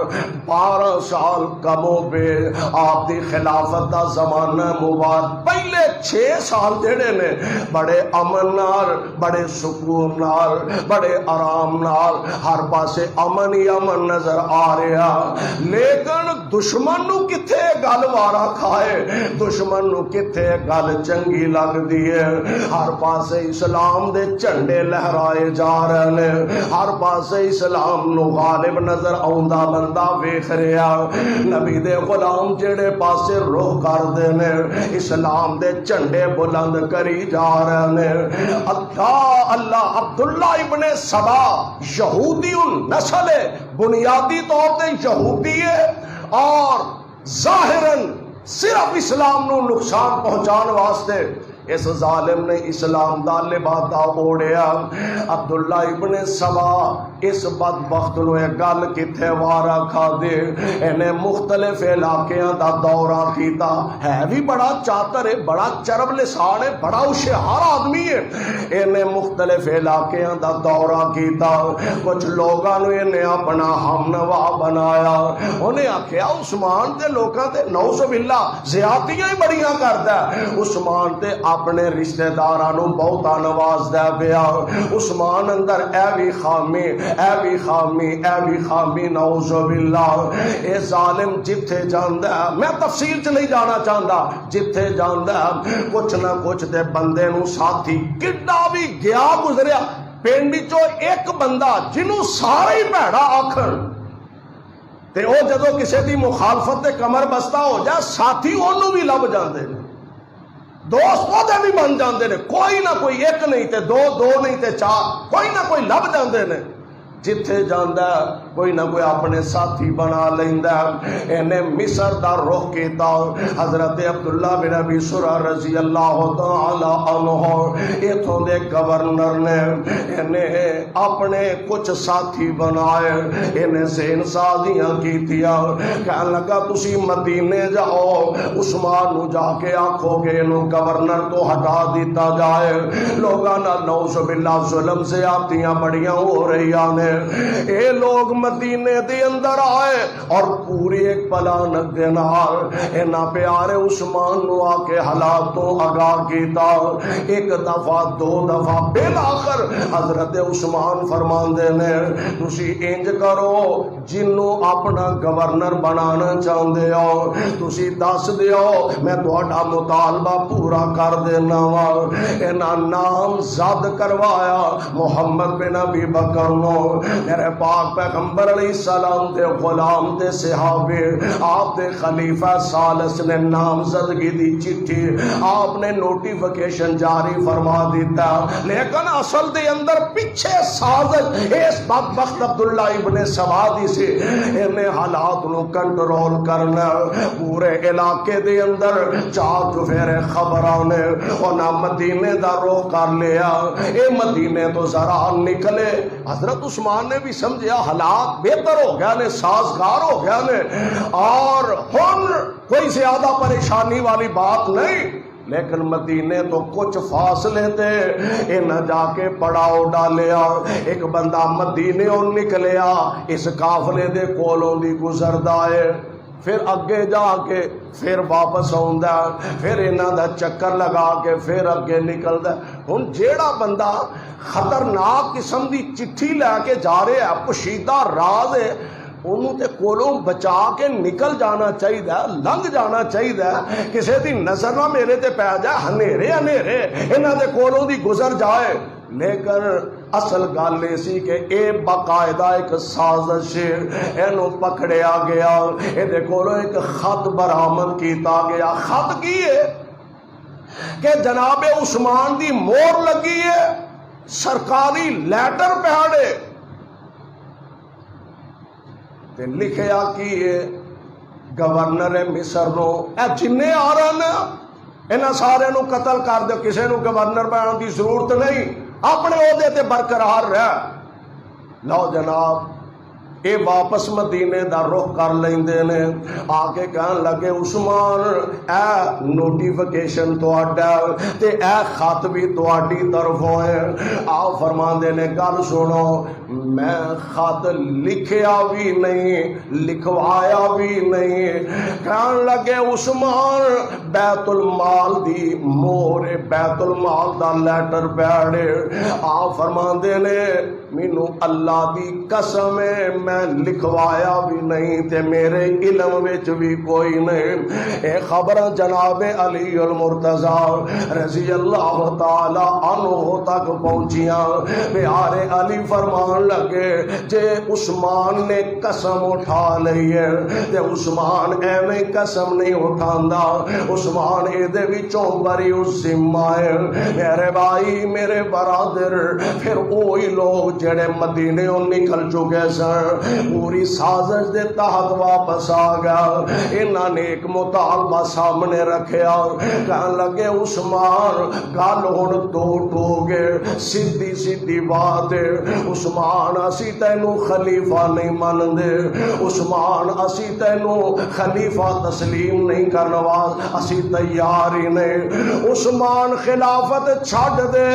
12 سال کم و بے آپ دی خلافت دا زمانہ مبارک، پہلے 6 سال جڑے نے بڑے امن نال، بڑے سکون نال، بڑے آرام نال، ہر پاسے امن ہی امن نظر آ رہا، لیکن دشمن نو کتھے گل وارا کھائے، دشمن نو کتھے گل چنگی لگ دی ہے، ہر پاسے اسلام دے جھنڈے لہرائے جا رہے ہیں، ہر پاسے اسلام نو غالب نظر آوندا بندہ ویکھ رہا، نبی دے غلام جڑے پاسے رخ کردے نے اسلام دے جھنڈے بلند کری جا رہے ہیں۔ اللہ عبداللہ ابن سبا یہودی نسل ہے، بنیادی طور تے یہودی ہے اور ظاہراً صرف اسلام نو نقصان پہنچان واسطے اس ظالم نے اسلام دا لبادہ اوڑیا۔ عبداللہ ابن سبا اس بدبخت نو گل کتھے وارا کھا دے، انہیں مختلف علاقیاں دا دورہ کیتا، ہے بھی بڑا چاتر ہے، بڑا چرب لسان ہے، بڑا ہوشیار آدمی ہے، انہیں مختلف علاقیاں دا دورہ کیتا، کچھ لوگاں نو انہیں اپنا ہمنوا بنایا، انہیں آکھیا عثمان تے لوگاں تے نعوذ باللہ زیادتیاں ہی بڑیاں کردا ہے، عثمان تے اپنے رشتہ دارانو بہتا نواز دے پیا، عثمان اندر اے بھی خامی اے بھی خامی اے بھی خامی نعوذ باللہ۔ اے ظالم جتھے جاندا ہے، میں تفصیل چ نہیں جانا چاہتا، جتھے جاندا ہے کچھ نہ کچھ تے بندے نو ساتھی کڈا بھی گیا گزریا، پنڈ چو ایک بندہ جنوں سارے ہی بھڑا آکھن تے او جدوں کسے دی مخالفت تے کمر بستہ ہو جائے ساتھی اونوں بھی لب جاندے نے، دوست وہ بھی بن جاندے نے، کوئی نہ کوئی ایک نہیں تے دو، دو نہیں تے 4، کوئی نہ کوئی لب جاندے نے، جتھے جاندا کوئی نہ کوئی اپنے ساتھی بنا لیندا۔ انہیں مصر دا رخ کیتا، حضرت عبداللہ بن ابی سرہ رضی اللہ تعالی عنہ ایتھوں دے گورنر نے انہیں اپنے کچھ ساتھی بنائے، انہیں ذہن سازیاں کیتیاں، کہنے لگا تسی مدینے جاؤ، عثمان نو جا کے آکھو گے انہوں گورنر تو ہٹا دیتا جائے، لوگاں نعوذ باللہ ظلم زیادتیاں بڑیاں ہو رہی نے۔ اے لوگ مدینے دے اندر آئے اور پوری ایک پلانک دے نال انہاں پیارے عثمان نو آ کے حالاتوں آگاہ کیتا، ایک دفعہ دو دفعہ، بالآخر حضرت عثمان فرماندے نے تسی انج کرو جنوں اپنا گورنر بنانا چاہندے ہو تسی دس دیو، میں تہاڈا مطالبہ پورا کر دینا وا۔ انہاں نام زد کروایا محمد بن ابی بکر نو، میرے پاک پیغمبر علیہ السلام دے غلام دے صحابے، آپ دے خلیفہ ثالث نے نامزدگی دی چٹھی آپ نے نوٹیفیکیشن جاری فرما دیتا، لیکن اصل دے اندر پیچھے سازش اس بدبخت عبداللہ ابن سبا دی سے انہیں حالات نو کنٹرول کرنا، پورے علاقے دے اندر 4 چفیرے خبراں نے انہاں مدینے دا رخ کر لیا، اے مدینے تو ذرا نکلے، حضرت عثمان نے بھی سمجھیا حالات بہتر ہو گیا نے، سازگار ہو گیا نے، اور ہن کوئی زیادہ پریشانی والی بات نہیں، لیکن مدینے تو کچھ فاصلے تے انہیں جا کے پڑاؤ ڈالیا. ایک بندہ مدینے اور نکلیا اس قافلے دے کولوں دی گزردا ہے، پھر اگے جا کے پھر واپس آوندا، پھر انہاں دا چکر لگا کے پھر اگے نکلدا. ہن جیڑا بندہ خطرناک قسم دی چٹھی لے کے جا رہا ہے، پوشیدہ راز ہے، انہوں تے کولوں بچا کے نکل جانا چاہیے، لنگ جانا چاہیے. کسی دی نظر نہ میرے تے پی جائے، ہنیرے ہنیرے انہاں دے کولوں دی گزر جائے. لیکن اصل گل یہ سی کہ اے باقاعدہ ایک سازش اینو پکڑیا گیا، یہ کولوں ایک خط برآمد کیتا گیا. خط کی ہے کہ جناب عثمان دی مور لگی ہے، سرکاری لیٹر پہاڑے تے لکھیا کی ہے گورنر مصر نو، اے جنے آ رہے ہیں انہاں سارے نو قتل کر دو، کسی نو گورنر بنانے کی ضرورت نہیں، اپنے عہدے تے برقرار رہ. لو جناب اے واپس مدینے دا رخ کر لیندے نے. آ کے کہن لگے عثمان اے نوٹیفیکیشن تہاڈا تے اے خط بھی تہاڈی طرفوں ہے. آ فرماندے نے گل سنو، میں خط لکھیا بھی نہیں لکھوایا بھی نہیں. کہن لگے عثمان بیت المال دی مور، بیت المال دا لیٹر پیڑے. آ فرماندے نے مینوں اللہ دی قسم ہے میں لکھوایا بھی نہیں تے میرے علم وچ بھی کوئی نہیں. اے خبر جناب علی المرتضی رضی اللہ تعالی عنہ تک پہنچیاں. پیارے علی فرمان لگے جے عثمان نے قسم اٹھا لئی ہے تے عثمان ایویں قسم نہیں اٹھاندا، عثمان اے دے وچوں بری الذمہ ہے. میرے بھائی میرے برادر، پھر وہی لوگ جڑے مدینے نکل چکے سن پوری سازش دے تحت واپس آ گیا. انہاں نے ایک مطالبہ سامنے رکھیا، کہن لگے عثمان گل ہن دو ٹوگے، سیدھی سیدھی بات ہے. عثمان اسی تینوں خلیفہ نہیں مندے، عثمان اسی تینوں خلیفہ تسلیم نہیں کرنے واسطے اسی تیار ہی نہیں. عثمان خلافت چھڈ دے.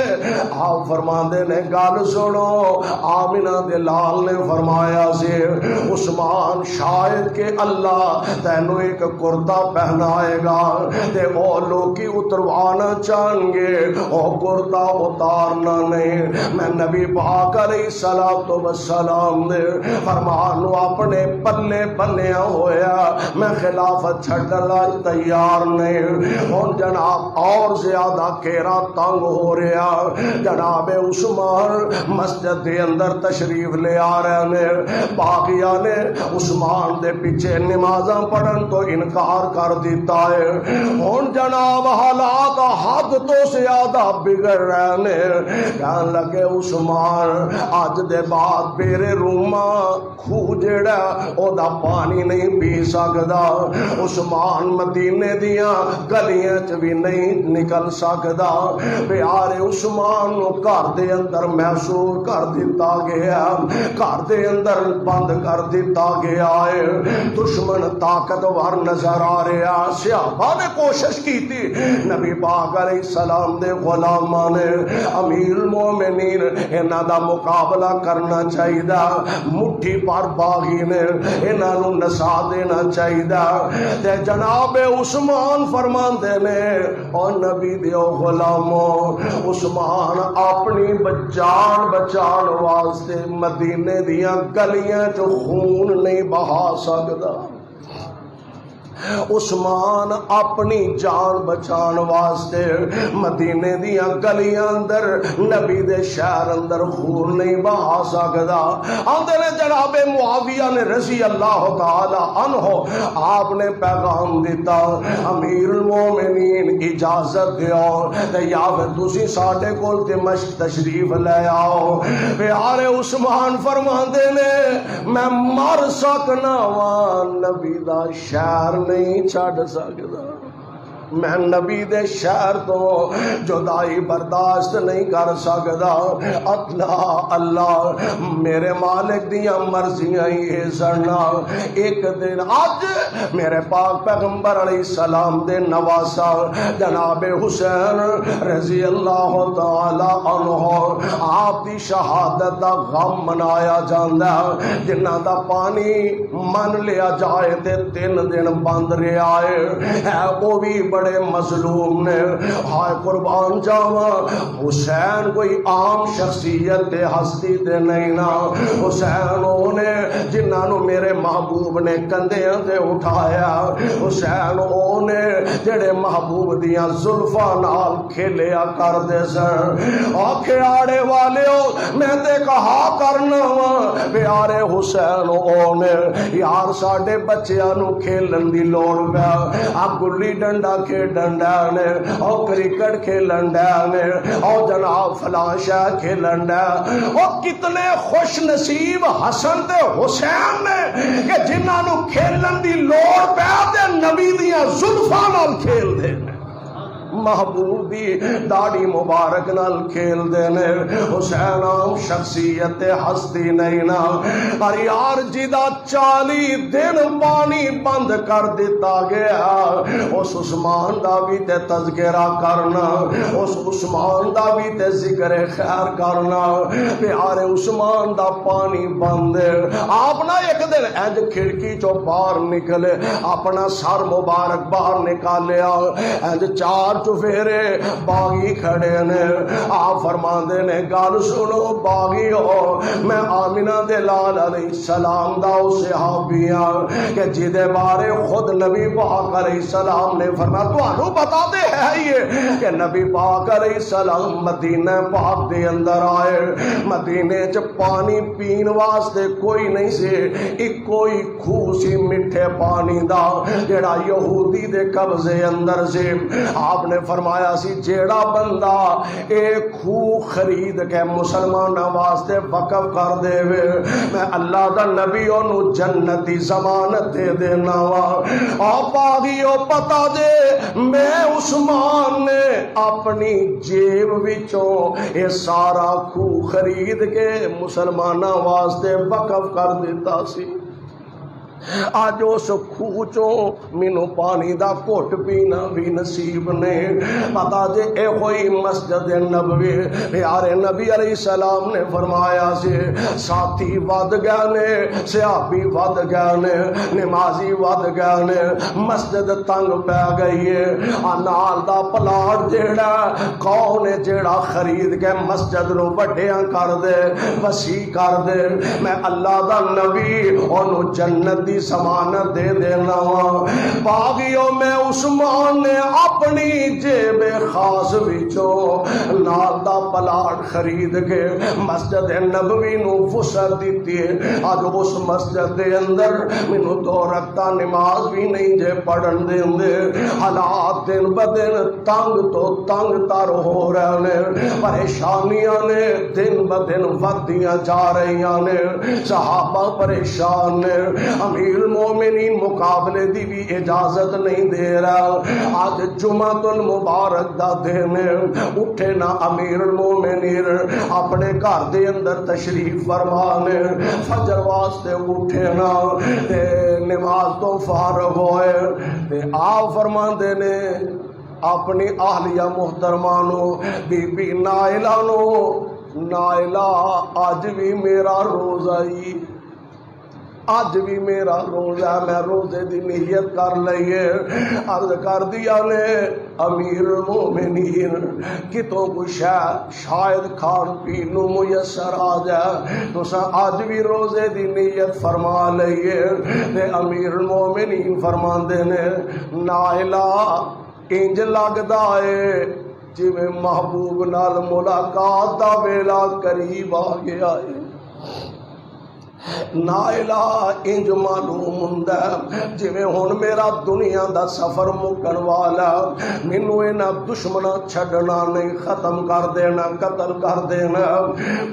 آپ فرماندے نے گل سنو، آمنہ دے لال نے فرمایا سے عثمان شاید کہ اللہ تینوں ایک کرتا پہنائے گا تے وہ لوکی اتروانا چاہیں گے، وہ کرتا اتارنا نہیں. میں نبی پاک علیہ السلام دے فرمانو اپنے پلے بنیا ہویا، میں خلافت چھڑنا تیار نہیں. ہن جناب اور زیادہ کیرا تنگ ہو رہا. جناب عثمان مسجد دے اندر تشریف لے آ رہے ہیں. باقیہ نے عثمان دے پیچھے نمازاں پڑھن تو انکار کر دیتا ہے. ہن جناب حالات حد تو زیادہ بگڑ رہے ہیں. کہن لگے عثمان اج دے بعد میرے روما کھو جڑا او دا پانی نہیں پی سکدا. عثمان مدینے دیاں گلیاں چ بھی نہیں نکل سکدا. پیارے عثمان نو گھر دے اندر محصور کر دیتا گیا، گھر دے اندر بند کر دیتا گیا ہے. دشمن طاقتور نظر آ رہا. صحابہ نے کوشش کی تھی، نبی پاک علیہ السلام دے غلاماں نے امیر المومنین انہاں دا مقابلہ کرنا چاہیے، مٹھی پر باغی نے انہاں نو نسا دینا چاہیے. تے جناب عثمان فرماندے نے او نبی دیو غلاموں، عثمان اپنی جان بچان واسطے مدینے دیاں گلیاں چ خون نہیں بہا سکدا. عثمان اپنی جان بچان واسطے مدینے دیاں گلیاں اندر نبی دے شہر اندر خون نہیں بہا سکدا. آندے نے جناب معاویہ نے رضی اللہ تعالی عنہ آپ نے پیغام دیتا، امیر المومنین اجازت دیو تے یا پھر تسی ساڈے کول دمشق تشریف لے آؤ. پیارے عثمان فرماندے نے میں مر سکنا وا، نبی دا شہر نہیں چھڑ سکدا. میں نبی دے شہر تو جدائی برداشت نہیں کر سکدا۔ اللہ اللہ میرے مالک دیاں مرضیاں ہی سننا۔ ایک دن اج میرے پاک پیغمبر علیہ السلام دے نواسا جناب حسین رضی اللہ تعالی عنہ آپ دی شہادت دا غم منایا جاندا، جنہ دا پانی من لیا جائے تے 3 دن بند رہا ہے وہ بھی بڑے مظلوم نے۔ ہائے قربان جاواں حسین کوئی عام شخصیت تے ہستی تے نہیں نا، حسین وہ نے جنہاں نو میرے محبوب نے کندھیاں تے اٹھایا، حسین وہ نے جڑے محبوب دیاں زلفاں نال کھیلیا کردے سن۔ آکھے آڑے والیو میں تے کہا کرنا وا پیارے حسین وہ نے یار ساڈے بچیاں نو کھیلن دی لوڑ پیا، آ گلی ڈنڈا کھیڈن ڈے نے، او کرکٹ کھیلن ڈے نے، او جناب فلاں شے کھیلن ڈے۔ او کتنے خوش نصیب حسن تے حسین نے کہ جنہاں نو کھیلن دی لوڑ پیا تے نبی دیاں زلفاں نال کھیل دے، محبوب دی داڑھی مبارک نال کھیل دینے۔ حسین عام شخصیت ہستی نہیں نا، پر یار جدا 40 دن پانی بند کر دیتا گیا، اس عثمان دا بھی تے تذکرہ کرنا، اس عثمان دا بھی تے ذکر خیر کرنا۔ پیارے عثمان دا پانی بند، آپ نہ ایک دن اینج کھڑکی چو باہر نکلے، اپنا سر مبارک باہر نکالیا، اینج 4 چفیرے باغی کھڑے نے، آپ فرماندے نے گل سنو باغی ہو، میں آمینہ دے لال علیہ السلام دا صحابیاں کہ جدے بارے خود نبی پاک علیہ السلام نے فرمایا تو بتا دے ہے یہ کہ نبی پاک علیہ السلام مدینہ پاک دے اندر آئے، مدینے چ پانی پین واسطے کوئی نہیں سے، ایک کوئی کھو سی میٹھے پانی دا جڑا یہودی دے قبضے اندر سے۔ آپ نے فرمایا سی جیڑا بندہ ایک خو خرید کے مسلمان واسطے وقف کر دے وے میں اللہ دا نبی انہوں جنتی ضمانت دے دینا وا۔ آپ آگیو پتا دے میں عثمان نے اپنی جیب وچوں اے سارا خو خرید کے مسلمان واسطے وقف کر دیتا سی۔ آج اس خوچوں مینو پانی دا گھٹ پینا بھی نصیب نے۔ پتا جے اے ہوئی مسجد نبوی، پیارے نبی علیہ السلام نے فرمایا سے ساتھی ود گئے نے، صحابی ود گئے نے، نمازی ود گئے نے، مسجد تنگ پہ گئی ہے۔ نال دا پلاٹ جیڑا کون ہے جیڑا خرید کے مسجد نو بڑیاں کر دے، وسیع کر دے، میں اللہ دا نبی انہوں جنت دی ضمانت دے دینا وا۔ باغیوں میں عثمان نے اپنی جیب خاص وچوں نال دا پلاٹ خرید کے مسجد نبوی نو وسعت دیتی ہے۔ اج اس مسجد دے اندر مینوں 2 رکعتاں نماز بھی نہیں جے پڑھن دیندے، حالات دن بدن تنگ تو تنگ تر ہو رہے نے، پریشانیاں نے دن بدن ودیاں جا رہیاں نے، صحابہ پریشان نے، امیر المومنین مقابلے دی بھی اجازت نہیں دے رہا۔ آج جمعۃ المبارک دا دن اٹھے نا امیر المومنین اپنے گھر دے اندر تشریف فرمانے، فجر واسطے اٹھے نا تے نماز تو فارغ ہوئے تے آپ فرماندے نے اپنی اہلیہ محترمانو بی بی نائلہ نو، نائلہ آج بھی میرا روزہ ہی، آج بھی میرا روزہ، میں روزے دی نیت کر لئیے۔ عرض کر دیا نے امیر المومنین کتوں کچھ شاید کھان پینو میسر آ جائے تو آج بھی روزے دی نیت فرما لئیے۔ تے امیر المومنین فرماندے نے نائلہ انج لگدا ہے جی میں محبوب نال ملاقات دا ویلا قریب آ گیا ہے۔ نائلہ انج معلوم ہوندا جویں ہن میرا دنیا دا سفر مکن والا، مینوں انہاں دشمناں چھڈنا نہیں، ختم کر دینا، قتل کر دینا،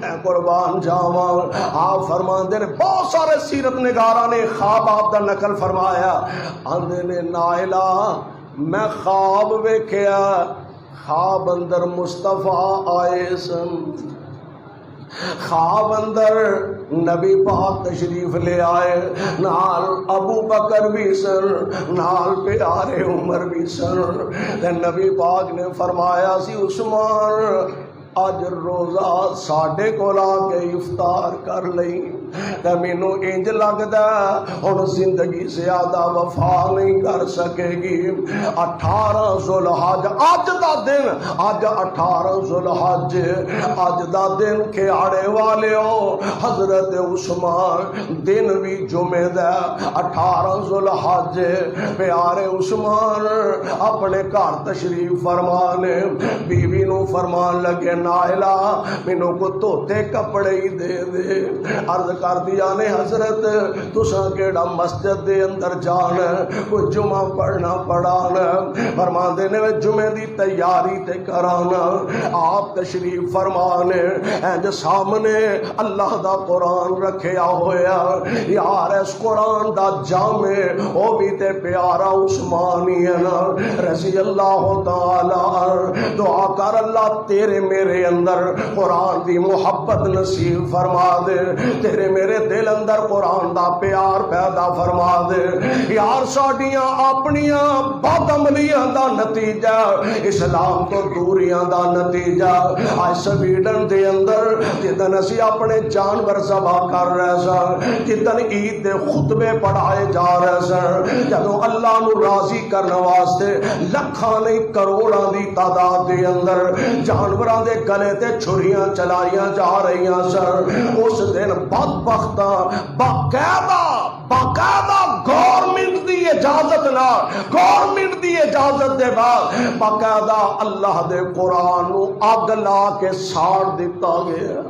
میں قربان جاواں۔ آپ فرماندے نے بہت سارے سیرت نگاراں نے خواب آپ دا نقل فرمایا، آندے نے نائلہ میں خواب ویکھیا، خواب اندر مصطفیٰ آئے سن، خواب اندر نبی پاک تشریف لے آئے، نال ابو بکر بھی سن، نال پیارے عمر بھی سن۔ تے نبی پاک نے فرمایا سی عثمان اج روزہ ساڈے کول آ کے افطار کر لئی، تے مینوں انج لگدا ہن زندگی زیادہ وفا نہیں کر سکے گی۔ 18 ذوالحج اج دا دن، اج 18 ذوالحج اج دا دن کھیاڑے والیو حضرت عثمان دن بھی جمعے دا 18 ذوالحج، پیارے عثمان اپنے گھر تشریف فرمانے، بیوی نو فرمان لگے نائلہ مینوں کو دھوتے کپڑے ہی دے دے۔ عرض کر دیا نے حضرت تساں کیڑا مسجد دے اندر جانا، کوئی جمعہ پڑھنا پڑھانا، فرماندے نے جمعے دی تیاری تے کرانا۔ آپ تشریف فرمانے اینج سامنے اللہ دا قرآن رکھیا ہویا، یار اس قرآن دا جامع او بھی تے پیارا عثمانی ہے نا رضی اللہ تعالی۔ دعا کر اللہ تیرے میرے اندر قرآن دی محبت نصیب فرما دے، تیرے میرے دل اندر قرآن دا پیار پیدا فرما دے۔ یار ساڈیاں اپنیاں بد عملیاں دا نتیجہ، اسلام تو دوریاں دا نتیجہ آج سویڈن دے اندر جدن اسی اپنے جانور ذبح کر رہے سن، جدن عید دے خطبے پڑھائے جا رہے سن، جدوں اللہ نو راضی کرنے واسطے لکھاں نہیں کروڑاں دی تعداد دے اندر جانوراں دے گلے تے چھریاں چلائیاں جا رہیاں سن، اس دن بدبختاں باقاعدہ گورنمنٹ دی اجازت نہ، گورنمنٹ دی اجازت دے بعد باقاعدہ اللہ دے قرآن نو اگ لا کے ساڑ دیتا گیا۔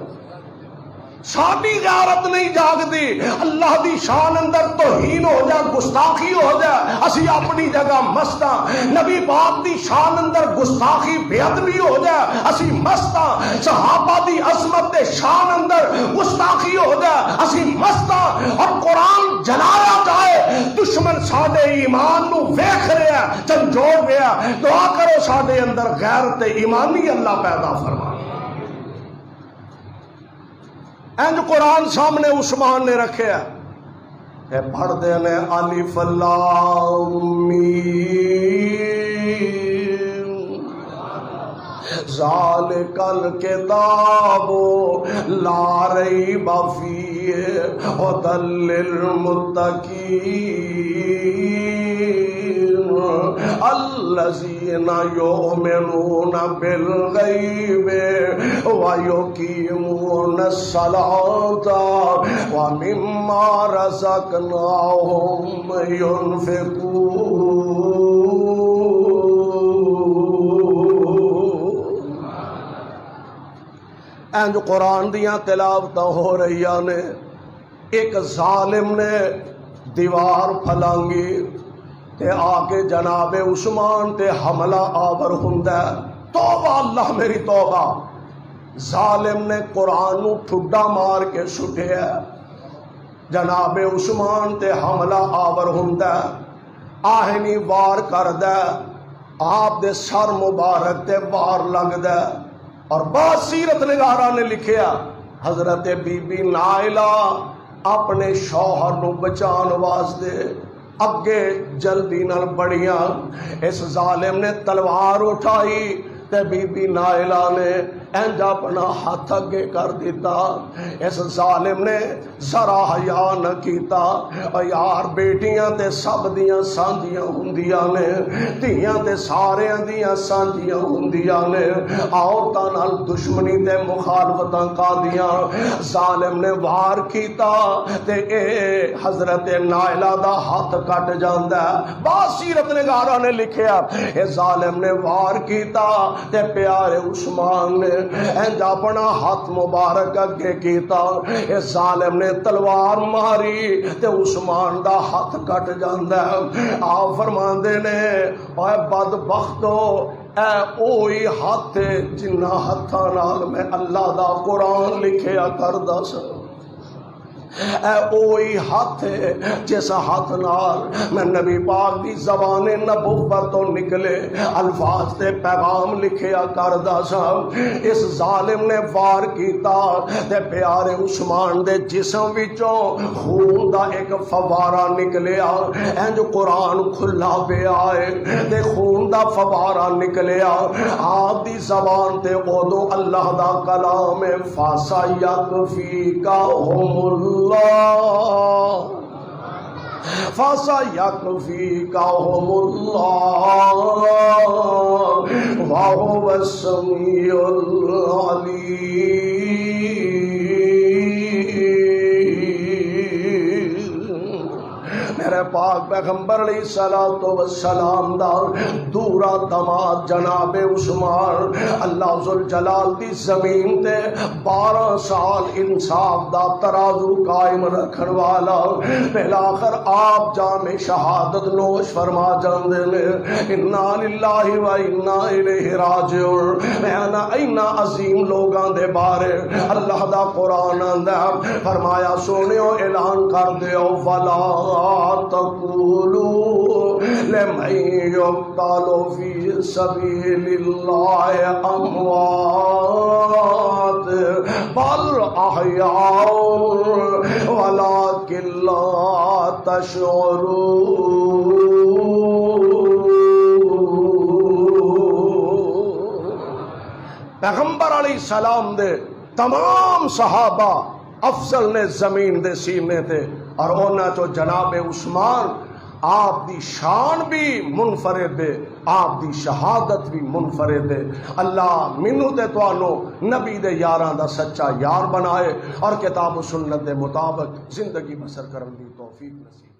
ساڈی غیرت نہیں جاگدی، اللہ دی شان اندر توہین ہو جائے، گستاخی ہو جائے، اسی اپنی جگہ مستاں، نبی پاک دی شان اندر گستاخی بے ادبی ہو جائے اسی مستاں، صحابہ دی عظمت دے شان اندر گستاخی ہو جائے اسی مستاں، اور قرآن جلایا جائے، دشمن ساڈے ایمان نو ویکھ رہا ہے، جھنجھوڑ رہا ہے۔ دعا کرو ساڈے اندر غیرت ایمانی اللہ پیدا فرما۔ اینج قرآن سامنے عثمان نے رکھے ہے، پڑھ دے نے الف لام میم ذالک الکتاب لا ریب فیہ ھدی للمتقین الذین یؤمنون بالغیب ویقیمون الصلاۃ ومما رزقناہم ینفقون۔ اینج قرآن دیاں تلاوتاں ہو رہی نے، ایک ظالم نے دیوار پھلانگی تے آکے جناب عثمان تے حملہ آور ہوندا ہے۔ توبہ اللہ میری توبہ، ظالم نے قرآن نو ٹھڈا مار کے سٹیا، جناب عثمان تے حملہ آور ہوندا ہے، آہنی وار کردا ہے، آپ دے سر مبارک تے وار لگدا ہے، اور بعض سیرت نگاراں نے لکھیا حضرت بی بی نائلہ اپنے شوہر نو بچان واسطے اگے جلدی نال بڑیاں، اس ظالم نے تلوار اٹھائی تے بی بی نائلہ نے اینج اپنا ہاتھ اگے کر دیتا، اس ظالم نے ذرا حیا نہ کیتا۔ اور یار بیٹیاں تے سب دیاں سانجیاں ہوندیاں نے، دھیاں تے ساریاں دیاں سانجیاں ہوندیاں نے، عورتاں نال دشمنی تے مخالفتاں کادیاں، ظالم نے وار کیتا تے اے حضرت نائلہ دا ہاتھ کٹ جاندا ہے۔ بعض سیرت نگاراں نے لکھیا اے ظالم نے وار کیتا تے پیارے عثمان نے اینج اپنا ہاتھ مبارک اگے کیتا، اس ظالم نے تلوار ماری تے عثمان دا ہاتھ کٹ جاندا ہے۔ آپ فرماندے نے اے بدبختو، اے اوہی ہاتھ جنہ ہاتھاں نال میں اللہ دا قرآن لکھیا کردا سا، اے اوہی ہاتھ ہے جس ہاتھ نال میں نبی پاک دی زبان نبوت تو نکلے الفاظ تے پیغام لکھیا کردا سا. اس ظالم نے وار کیتا تے پیارے عثمان دے جسم وچوں خون دا ایک فوارہ نکلیا. انج قرآن کھلا پیا ہے تے خون دا فوارہ نکلیا. آپ دی زبان تے اودوں اللہ دا کلام ہے فَسَيَكْفِيكَهُمُ فَسَيَكْفِيكَهُمُ اللَّهُ وَهُوَ السَّمِيعُ الْعَلِيمُ. میرے پاک پیغمبر علیہ السلام دا دورا دماد جناب عثمان اللہ ذوالجلال دی زمین تے 12 سال انصاف دا ترازو قائم رکھن والا. بالآخر آپ جام شہادت نوش فرما جاندے نے انا للہ و انا الیہ راجعون. میں اینا عظیم لوگاں دے بارے اللہ دا قرآن آندا فرمایا سونیو اعلان کر دیو ولا تقولوا لمن يقتل في سبيل الله أموات بل أحياء ولكن لا تشعرون. پیغمبر علیہ السلام دے تمام صحابہ افضل نے زمین دے سینے تے اور اونا چو جناب عثمان آپ دی شان بھی منفرد ہے آپ دی شہادت بھی منفرد ہے. اللہ منو تے توانو نبی دے یاراں دا سچا یار بنائے اور کتاب و سنت دے مطابق زندگی بسر کرن دی توفیق نصیب.